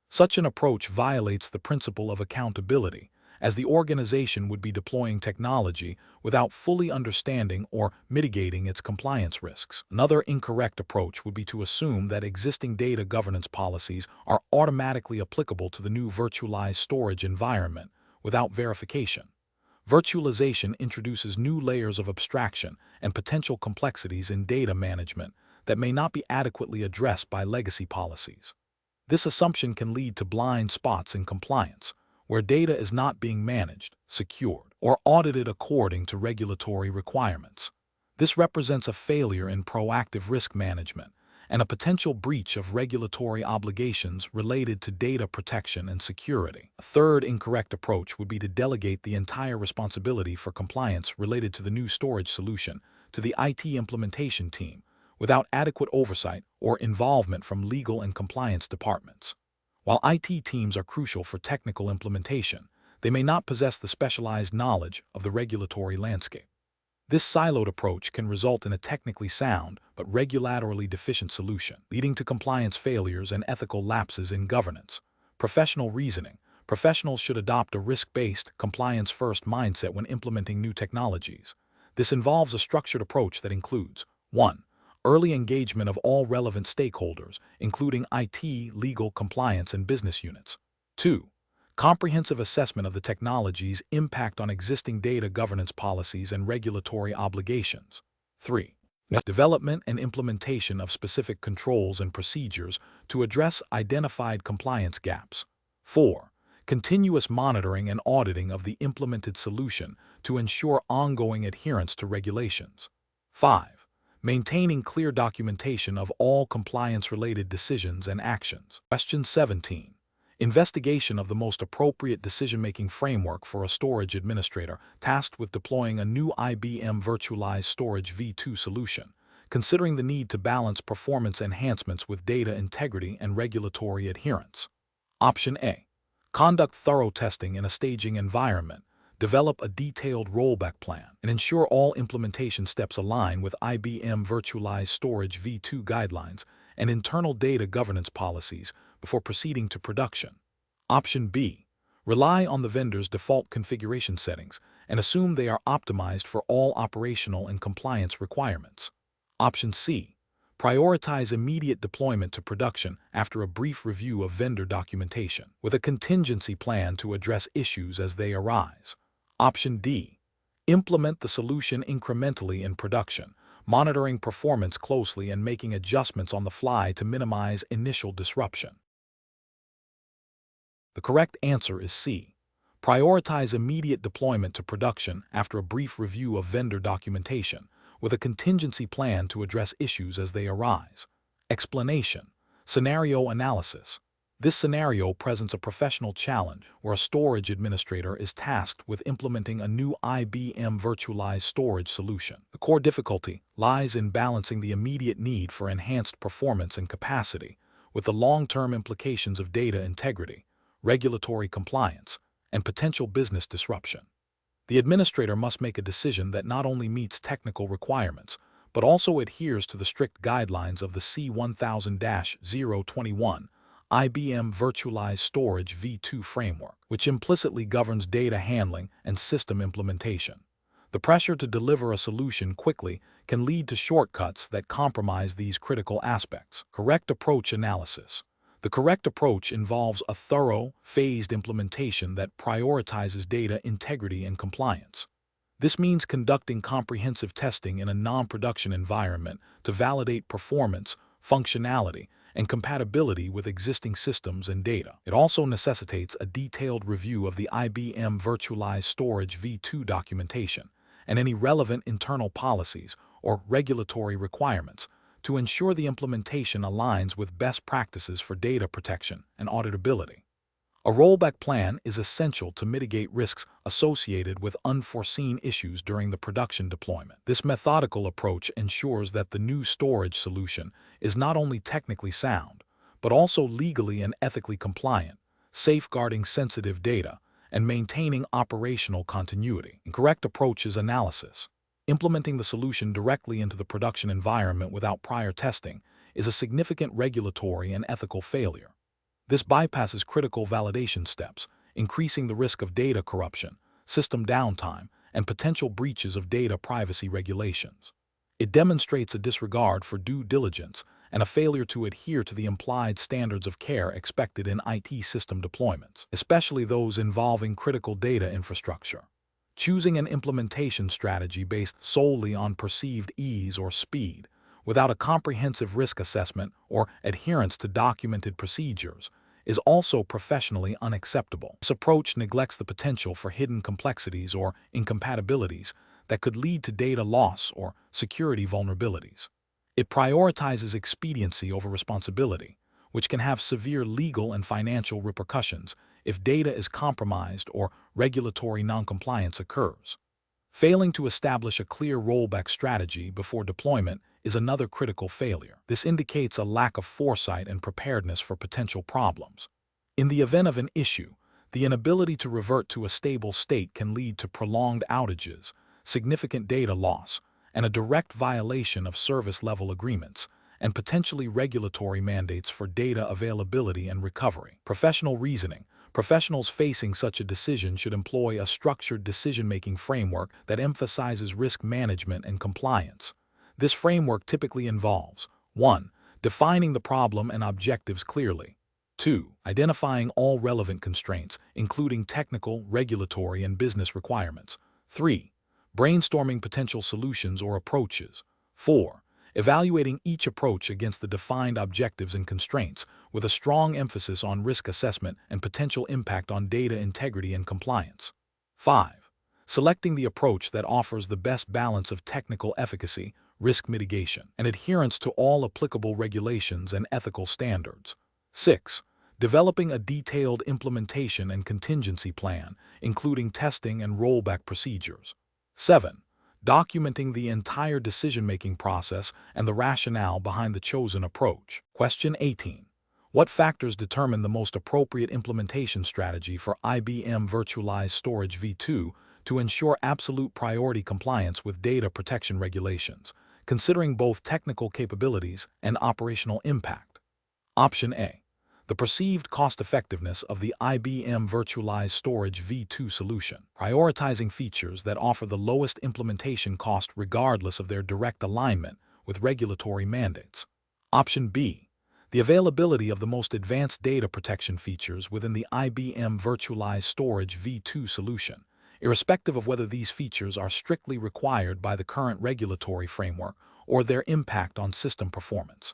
Such an approach violates the principle of accountability as the organization would be deploying technology without fully understanding or mitigating its compliance risks. Another incorrect approach would be to assume that existing data governance policies are automatically applicable to the new virtualized storage environment without verification. Virtualization introduces new layers of abstraction and potential complexities in data management that may not be adequately addressed by legacy policies. This assumption can lead to blind spots in compliance, where data is not being managed, secured, or audited according to regulatory requirements. This represents a failure in proactive risk management and a potential breach of regulatory obligations related to data protection and security. A third incorrect approach would be to delegate the entire responsibility for compliance related to the new storage solution to the IT implementation team, without adequate oversight or involvement from legal and compliance departments. While IT teams are crucial for technical implementation, they may not possess the specialized knowledge of the regulatory landscape. This siloed approach can result in a technically sound but regulatorily deficient solution, leading to compliance failures and ethical lapses in governance. Professional reasoning. Professionals should adopt a risk-based, compliance-first mindset when implementing new technologies. This involves a structured approach that includes 1. Early engagement of all relevant stakeholders, including IT, legal, compliance, and business units. 2. Comprehensive assessment of the technology's impact on existing data governance policies and regulatory obligations. 3. Development and implementation of specific controls and procedures to address identified compliance gaps. 4. Continuous monitoring and auditing of the implemented solution to ensure ongoing adherence to regulations. 5. Maintaining clear documentation of all compliance-related decisions and actions. Question 17. Investigation of the most appropriate decision-making framework for a storage administrator tasked with deploying a new IBM Virtualized Storage V2 solution, considering the need to balance performance enhancements with data integrity and regulatory adherence. Option A. Conduct thorough testing in a staging environment, develop a detailed rollback plan, and ensure all implementation steps align with IBM Virtualized Storage V2 guidelines and internal data governance policies before proceeding to production. Option B. Rely on the vendor's default configuration settings and assume they are optimized for all operational and compliance requirements. Option C. Prioritize immediate deployment to production after a brief review of vendor documentation, with a contingency plan to address issues as they arise. Option D. Implement the solution incrementally in production, monitoring performance closely and making adjustments on the fly to minimize initial disruption. The correct answer is C. Prioritize immediate deployment to production after a brief review of vendor documentation, with a contingency plan to address issues as they arise. Explanation. Scenario analysis. This scenario presents a professional challenge where a storage administrator is tasked with implementing a new IBM virtualized storage solution. The core difficulty lies in balancing the immediate need for enhanced performance and capacity with the long-term implications of data integrity, regulatory compliance, and potential business disruption. The administrator must make a decision that not only meets technical requirements, but also adheres to the strict guidelines of the C1000-021 IBM Virtualized Storage V2 framework, which implicitly governs data handling and system implementation. The pressure to deliver a solution quickly can lead to shortcuts that compromise these critical aspects. Correct approach analysis. The correct approach involves a thorough, phased implementation that prioritizes data integrity and compliance. This means conducting comprehensive testing in a non-production environment to validate performance, functionality, and compatibility with existing systems and data. It also necessitates a detailed review of the IBM Virtualized Storage V2 documentation and any relevant internal policies or regulatory requirements to ensure the implementation aligns with best practices for data protection and auditability. A rollback plan is essential to mitigate risks associated with unforeseen issues during the production deployment. This methodical approach ensures that the new storage solution is not only technically sound, but also legally and ethically compliant, safeguarding sensitive data and maintaining operational continuity. Incorrect approach is analysis. Implementing the solution directly into the production environment without prior testing is a significant regulatory and ethical failure. This bypasses critical validation steps, increasing the risk of data corruption, system downtime, and potential breaches of data privacy regulations. It demonstrates a disregard for due diligence and a failure to adhere to the implied standards of care expected in IT system deployments, especially those involving critical data infrastructure. Choosing an implementation strategy based solely on perceived ease or speed, without a comprehensive risk assessment or adherence to documented procedures, is also professionally unacceptable. This approach neglects the potential for hidden complexities or incompatibilities that could lead to data loss or security vulnerabilities. It prioritizes expediency over responsibility, which can have severe legal and financial repercussions if data is compromised or regulatory noncompliance occurs. Failing to establish a clear rollback strategy before deployment is another critical failure. This indicates a lack of foresight and preparedness for potential problems. In the event of an issue, the inability to revert to a stable state can lead to prolonged outages, significant data loss, and a direct violation of service-level agreements, and potentially regulatory mandates for data availability and recovery. Professional reasoning. Professionals facing such a decision should employ a structured decision-making framework that emphasizes risk management and compliance. This framework typically involves 1. Defining the problem and objectives clearly. 2. Identifying all relevant constraints, including technical, regulatory, and business requirements. 3. Brainstorming potential solutions or approaches. 4. Evaluating each approach against the defined objectives and constraints, with a strong emphasis on risk assessment and potential impact on data integrity and compliance. 5. Selecting the approach that offers the best balance of technical efficacy, risk mitigation, and adherence to all applicable regulations and ethical standards. 6. Developing a detailed implementation and contingency plan, including testing and rollback procedures. 7. Documenting the entire decision-making process and the rationale behind the chosen approach. Question 18. What factors determine the most appropriate implementation strategy for IBM Virtualized Storage v2 to ensure absolute priority compliance with data protection regulations, considering both technical capabilities and operational impact? Option A. The perceived cost-effectiveness of the IBM Virtualized Storage v2 solution, prioritizing features that offer the lowest implementation cost regardless of their direct alignment with regulatory mandates. Option B. The availability of the most advanced data protection features within the IBM Virtualized Storage v2 solution, irrespective of whether these features are strictly required by the current regulatory framework or their impact on system performance.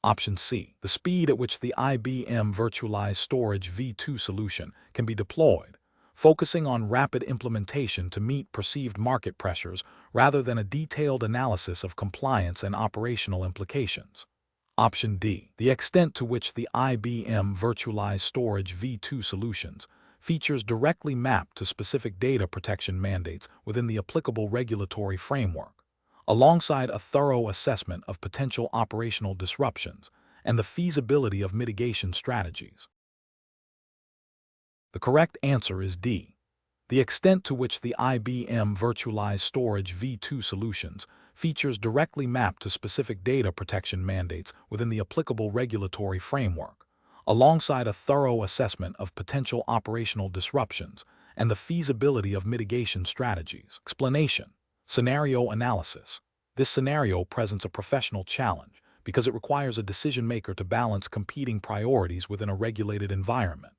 Option C. The speed at which the IBM Virtualized Storage v2 solution can be deployed, focusing on rapid implementation to meet perceived market pressures rather than a detailed analysis of compliance and operational implications. Option D. The extent to which the IBM Virtualized Storage v2 solutions features directly map to specific data protection mandates within the applicable regulatory framework, alongside a thorough assessment of potential operational disruptions and the feasibility of mitigation strategies. The correct answer is D. The extent to which the IBM Virtualized Storage v2 solutions features directly map to specific data protection mandates within the applicable regulatory framework, alongside a thorough assessment of potential operational disruptions and the feasibility of mitigation strategies. Explanation. Scenario analysis. This scenario presents a professional challenge because it requires a decision maker to balance competing priorities within a regulated environment.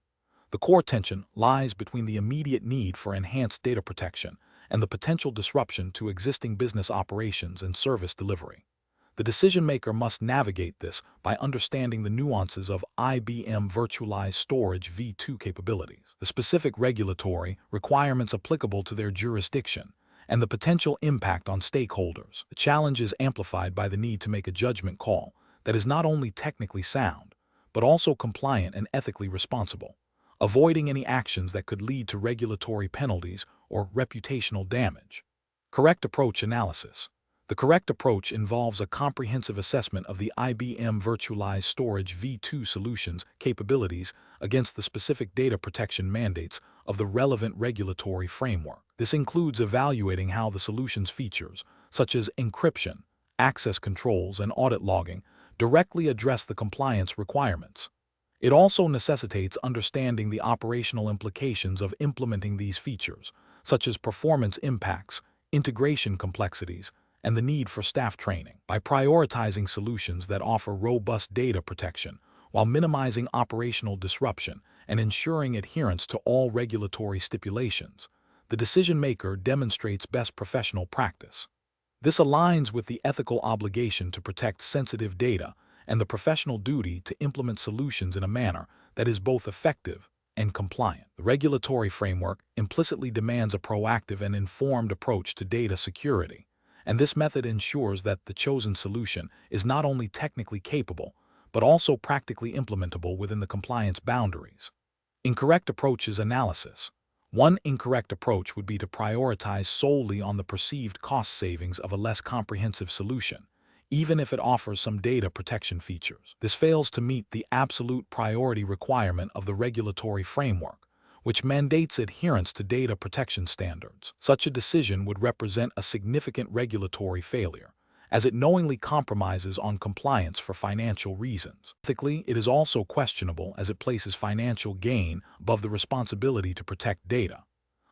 The core tension lies between the immediate need for enhanced data protection and the potential disruption to existing business operations and service delivery. The decision maker must navigate this by understanding the nuances of IBM Virtualized Storage v2 capabilities, the specific regulatory requirements applicable to their jurisdiction, and the potential impact on stakeholders. The challenge is amplified by the need to make a judgment call that is not only technically sound, but also compliant and ethically responsible, avoiding any actions that could lead to regulatory penalties or reputational damage. Correct approach analysis. The correct approach involves a comprehensive assessment of the IBM Virtualized Storage v2 solution's capabilities against the specific data protection mandates of the relevant regulatory framework. This includes evaluating how the solution's features, such as encryption, access controls, and audit logging, directly address the compliance requirements. It also necessitates understanding the operational implications of implementing these features, such as performance impacts, integration complexities, and the need for staff training. By prioritizing solutions that offer robust data protection while minimizing operational disruption and ensuring adherence to all regulatory stipulations, the decision-maker demonstrates best professional practice. This aligns with the ethical obligation to protect sensitive data and the professional duty to implement solutions in a manner that is both effective and compliant. The regulatory framework implicitly demands a proactive and informed approach to data security, and this method ensures that the chosen solution is not only technically capable, but also practically implementable within the compliance boundaries. Incorrect approaches analysis. One incorrect approach would be to prioritize solely on the perceived cost savings of a less comprehensive solution, even if it offers some data protection features. This fails to meet the absolute priority requirement of the regulatory framework, which mandates adherence to data protection standards. Such a decision would represent a significant regulatory failure, as it knowingly compromises on compliance for financial reasons. Ethically, it is also questionable as it places financial gain above the responsibility to protect data.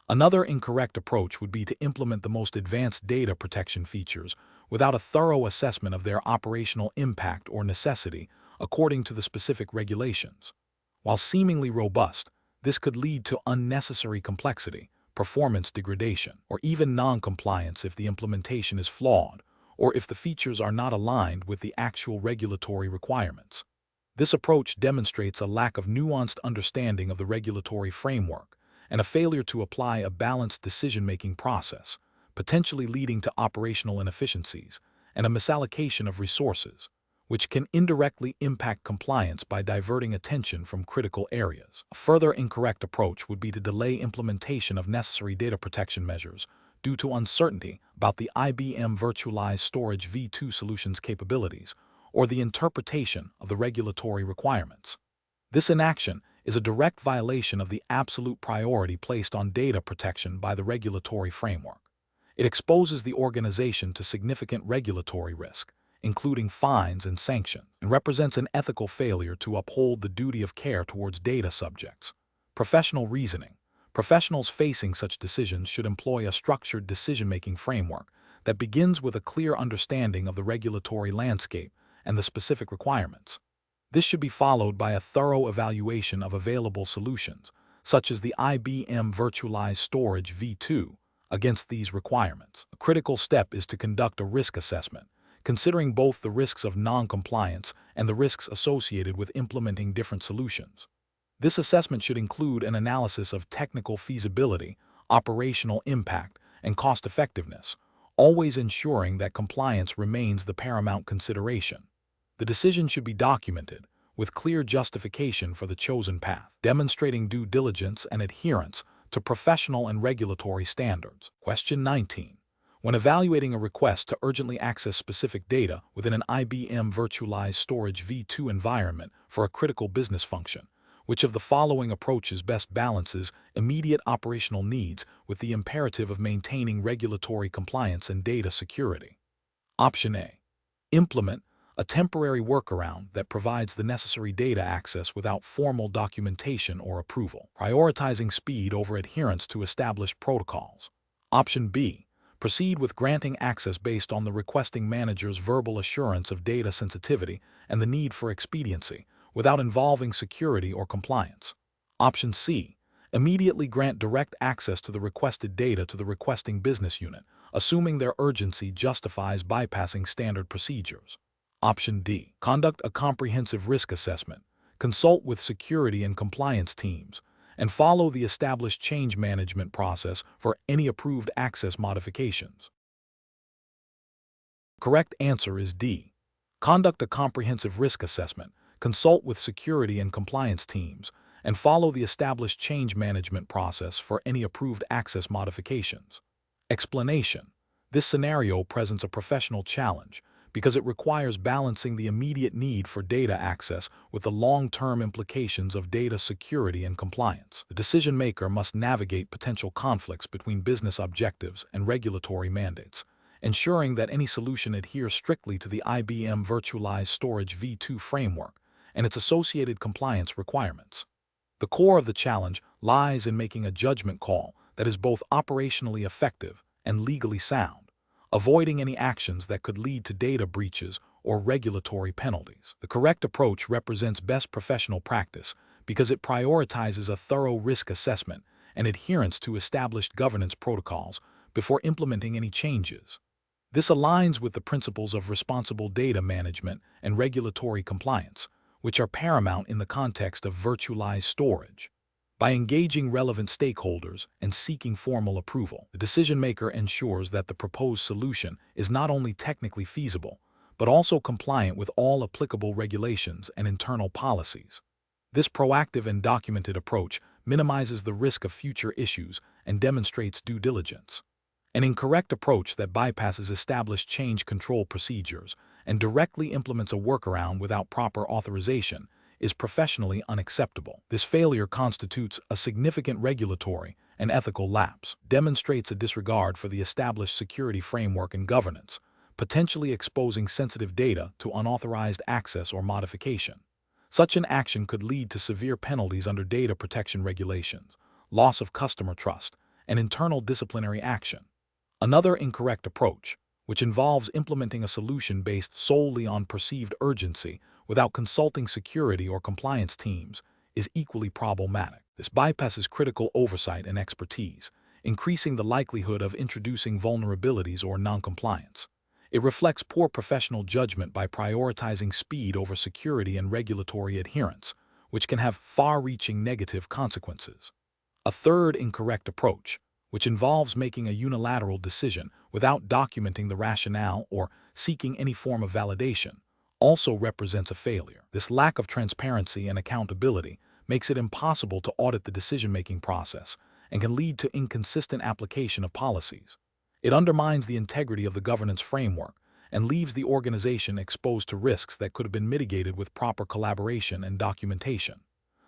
Another incorrect approach would be to implement the most advanced data protection features without a thorough assessment of their operational impact or necessity according to the specific regulations. While seemingly robust, this could lead to unnecessary complexity, performance degradation, or even non-compliance if the implementation is flawed or if the features are not aligned with the actual regulatory requirements. This approach demonstrates a lack of nuanced understanding of the regulatory framework and a failure to apply a balanced decision-making process, potentially leading to operational inefficiencies and a misallocation of resources, which can indirectly impact compliance by diverting attention from critical areas. A further incorrect approach would be to delay implementation of necessary data protection measures due to uncertainty about the IBM Virtualized Storage v2 solution's capabilities or the interpretation of the regulatory requirements. This inaction is a direct violation of the absolute priority placed on data protection by the regulatory framework. It exposes the organization to significant regulatory risk, including fines and sanctions, and represents an ethical failure to uphold the duty of care towards data subjects. Professional reasoning. Professionals facing such decisions should employ a structured decision-making framework that begins with a clear understanding of the regulatory landscape and the specific requirements. This should be followed by a thorough evaluation of available solutions, such as the IBM Virtualized Storage v2, against these requirements. A critical step is to conduct a risk assessment, considering both the risks of non-compliance and the risks associated with implementing different solutions. This assessment should include an analysis of technical feasibility, operational impact, and cost-effectiveness, always ensuring that compliance remains the paramount consideration. The decision should be documented, with clear justification for the chosen path, demonstrating due diligence and adherence to professional and regulatory standards. Question 19. When evaluating a request to urgently access specific data within an IBM Virtualized Storage v2 environment for a critical business function, which of the following approaches best balances immediate operational needs with the imperative of maintaining regulatory compliance and data security? Option A. Implement a temporary workaround that provides the necessary data access without formal documentation or approval, prioritizing speed over adherence to established protocols. Option B. Proceed with granting access based on the requesting manager's verbal assurance of data sensitivity and the need for expediency, without involving security or compliance. Option C. Immediately grant direct access to the requested data to the requesting business unit, assuming their urgency justifies bypassing standard procedures. Option D. Conduct a comprehensive risk assessment, consult with security and compliance teams, and follow the established change management process for any approved access modifications. Correct answer is D. Conduct a comprehensive risk assessment, consult with security and compliance teams, and follow the established change management process for any approved access modifications. Explanation. This scenario presents a professional challenge because it requires balancing the immediate need for data access with the long-term implications of data security and compliance. The decision-maker must navigate potential conflicts between business objectives and regulatory mandates, ensuring that any solution adheres strictly to the IBM Virtualized Storage v2 framework and its associated compliance requirements. The core of the challenge lies in making a judgment call that is both operationally effective and legally sound, avoiding any actions that could lead to data breaches or regulatory penalties. The correct approach represents best professional practice because it prioritizes a thorough risk assessment and adherence to established governance protocols before implementing any changes. This aligns with the principles of responsible data management and regulatory compliance, which are paramount in the context of virtualized storage. By engaging relevant stakeholders and seeking formal approval, the decision-maker ensures that the proposed solution is not only technically feasible, but also compliant with all applicable regulations and internal policies. This proactive and documented approach minimizes the risk of future issues and demonstrates due diligence. An incorrect approach that bypasses established change control procedures and directly implements a workaround without proper authorization is professionally unacceptable. This failure constitutes a significant regulatory and ethical lapse, demonstrates a disregard for the established security framework and governance, potentially exposing sensitive data to unauthorized access or modification. Such an action could lead to severe penalties under data protection regulations, loss of customer trust, and internal disciplinary action. Another incorrect approach, which involves implementing a solution based solely on perceived urgency without consulting security or compliance teams, is equally problematic. This bypasses critical oversight and expertise, increasing the likelihood of introducing vulnerabilities or noncompliance. It reflects poor professional judgment by prioritizing speed over security and regulatory adherence, which can have far-reaching negative consequences. A third incorrect approach, which involves making a unilateral decision without documenting the rationale or seeking any form of validation, also represents a failure. This lack of transparency and accountability makes it impossible to audit the decision-making process and can lead to inconsistent application of policies. It undermines the integrity of the governance framework and leaves the organization exposed to risks that could have been mitigated with proper collaboration and documentation.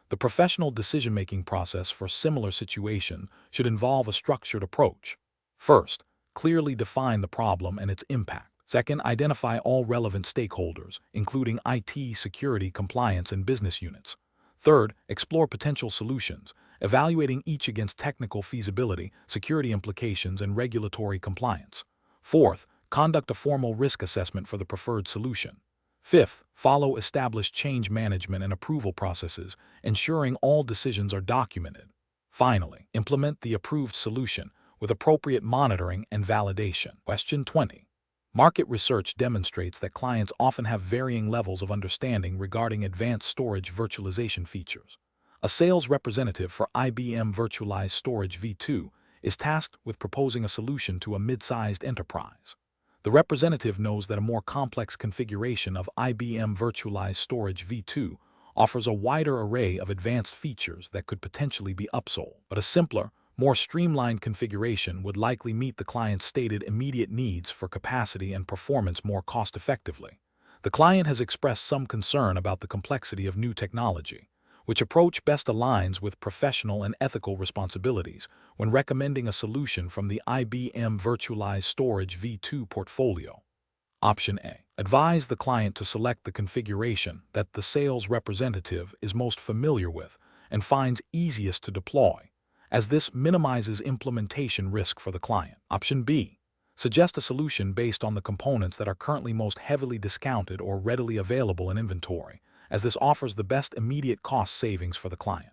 The professional decision-making process for similar situations should involve a structured approach. First, clearly define the problem and its impact. Second, identify all relevant stakeholders, including IT, security, compliance, and business units. Third, explore potential solutions, evaluating each against technical feasibility, security implications, and regulatory compliance. Fourth, conduct a formal risk assessment for the preferred solution. Fifth, follow established change management and approval processes, ensuring all decisions are documented. Finally, implement the approved solution with appropriate monitoring and validation. Question 20. Market research demonstrates that clients often have varying levels of understanding regarding advanced storage virtualization features. A sales representative for IBM Virtualized Storage V2 is tasked with proposing a solution to a mid-sized enterprise. The representative knows that a more complex configuration of IBM Virtualized Storage V2 offers a wider array of advanced features that could potentially be upsold, but a simpler, more streamlined configuration would likely meet the client's stated immediate needs for capacity and performance more cost-effectively. The client has expressed some concern about the complexity of new technology, which approach best aligns with professional and ethical responsibilities when recommending a solution from the IBM Virtualized Storage V2 portfolio. Option A. Advise the client to select the configuration that the sales representative is most familiar with and finds easiest to deploy, as this minimizes implementation risk for the client. Option B. Suggest a solution based on the components that are currently most heavily discounted or readily available in inventory, as this offers the best immediate cost savings for the client.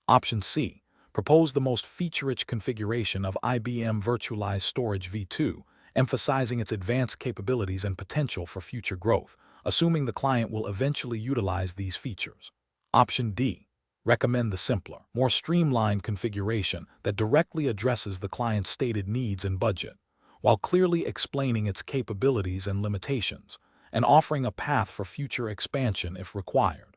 Option C. Propose the most feature-rich configuration of IBM Virtualized Storage V2, emphasizing its advanced capabilities and potential for future growth, assuming the client will eventually utilize these features. Option D. Recommend the simpler, more streamlined configuration that directly addresses the client's stated needs and budget, while clearly explaining its capabilities and limitations, and offering a path for future expansion if required.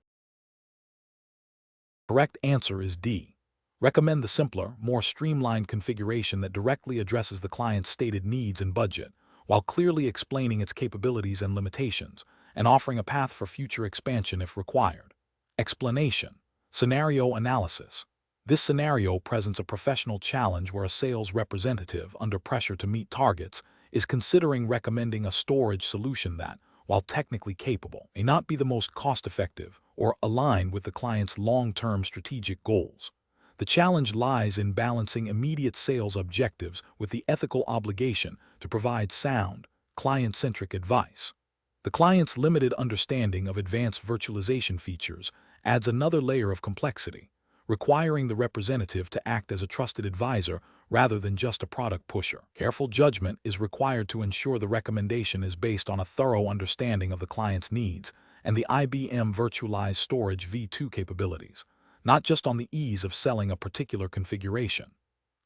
The correct answer is D. Recommend the simpler, more streamlined configuration that directly addresses the client's stated needs and budget, while clearly explaining its capabilities and limitations, and offering a path for future expansion if required. Explanation. Scenario analysis. This scenario presents a professional challenge where a sales representative, under pressure to meet targets, is considering recommending a storage solution that, while technically capable, may not be the most cost-effective or align with the client's long-term strategic goals. The challenge lies in balancing immediate sales objectives with the ethical obligation to provide sound, client-centric advice. The client's limited understanding of advanced virtualization features adds another layer of complexity, requiring the representative to act as a trusted advisor rather than just a product pusher. Careful judgment is required to ensure the recommendation is based on a thorough understanding of the client's needs and the IBM Virtualized Storage V2 capabilities, not just on the ease of selling a particular configuration.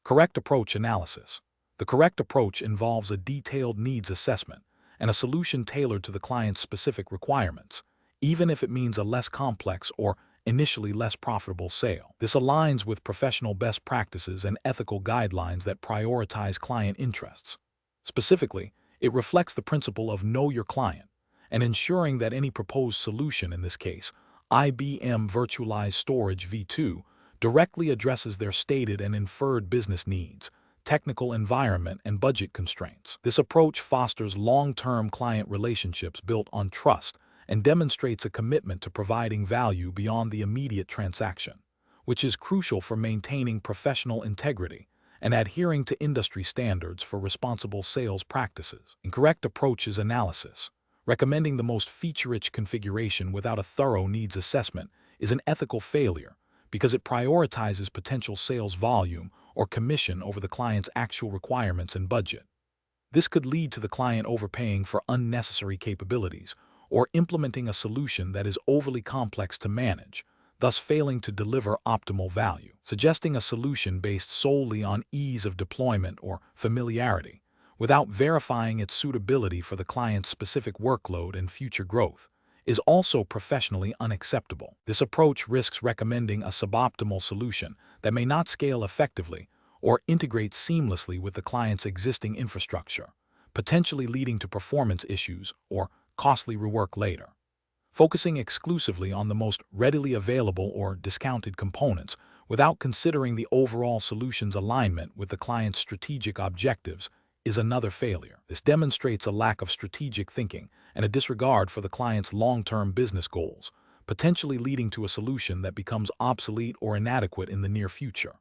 Correct approach analysis. The correct approach involves a detailed needs assessment and a solution tailored to the client's specific requirements, even if it means a less complex or initially less profitable sale. This aligns with professional best practices and ethical guidelines that prioritize client interests. Specifically, it reflects the principle of know your client and ensuring that any proposed solution, in this case, IBM Virtualized Storage V2, directly addresses their stated and inferred business needs, technical environment, and budget constraints. This approach fosters long-term client relationships built on trust and demonstrates a commitment to providing value beyond the immediate transaction, which is crucial for maintaining professional integrity and adhering to industry standards for responsible sales practices. Incorrect approaches analysis. Recommending the most feature-rich configuration without a thorough needs assessment is an ethical failure because it prioritizes potential sales volume or commission over the client's actual requirements and budget. This could lead to the client overpaying for unnecessary capabilities or implementing a solution that is overly complex to manage, thus failing to deliver optimal value. Suggesting a solution based solely on ease of deployment or familiarity, without verifying its suitability for the client's specific workload and future growth, is also professionally unacceptable. This approach risks recommending a suboptimal solution that may not scale effectively or integrate seamlessly with the client's existing infrastructure, potentially leading to performance issues or costly rework later. Focusing exclusively on the most readily available or discounted components without considering the overall solution's alignment with the client's strategic objectives is another failure. This demonstrates a lack of strategic thinking and a disregard for the client's long-term business goals, potentially leading to a solution that becomes obsolete or inadequate in the near future.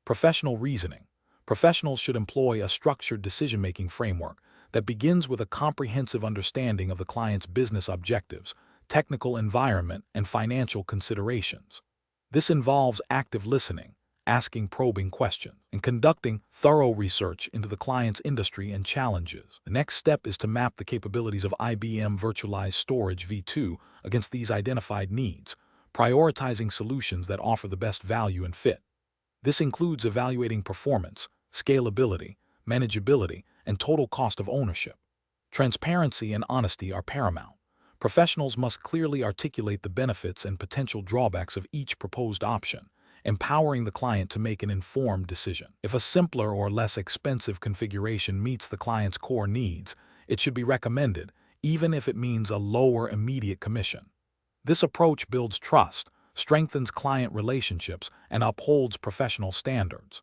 Professional reasoning. Professionals should employ a structured decision-making framework that begins with a comprehensive understanding of the client's business objectives, technical environment, and financial considerations. This involves active listening, asking probing questions, and conducting thorough research into the client's industry and challenges. The next step is to map the capabilities of IBM Virtualized Storage V2 against these identified needs, prioritizing solutions that offer the best value and fit. This includes evaluating performance, scalability, manageability, and total cost of ownership. Transparency and honesty are paramount. Professionals must clearly articulate the benefits and potential drawbacks of each proposed option, empowering the client to make an informed decision. If a simpler or less expensive configuration meets the client's core needs, it should be recommended, even if it means a lower immediate commission. This approach builds trust, strengthens client relationships, and upholds professional standards.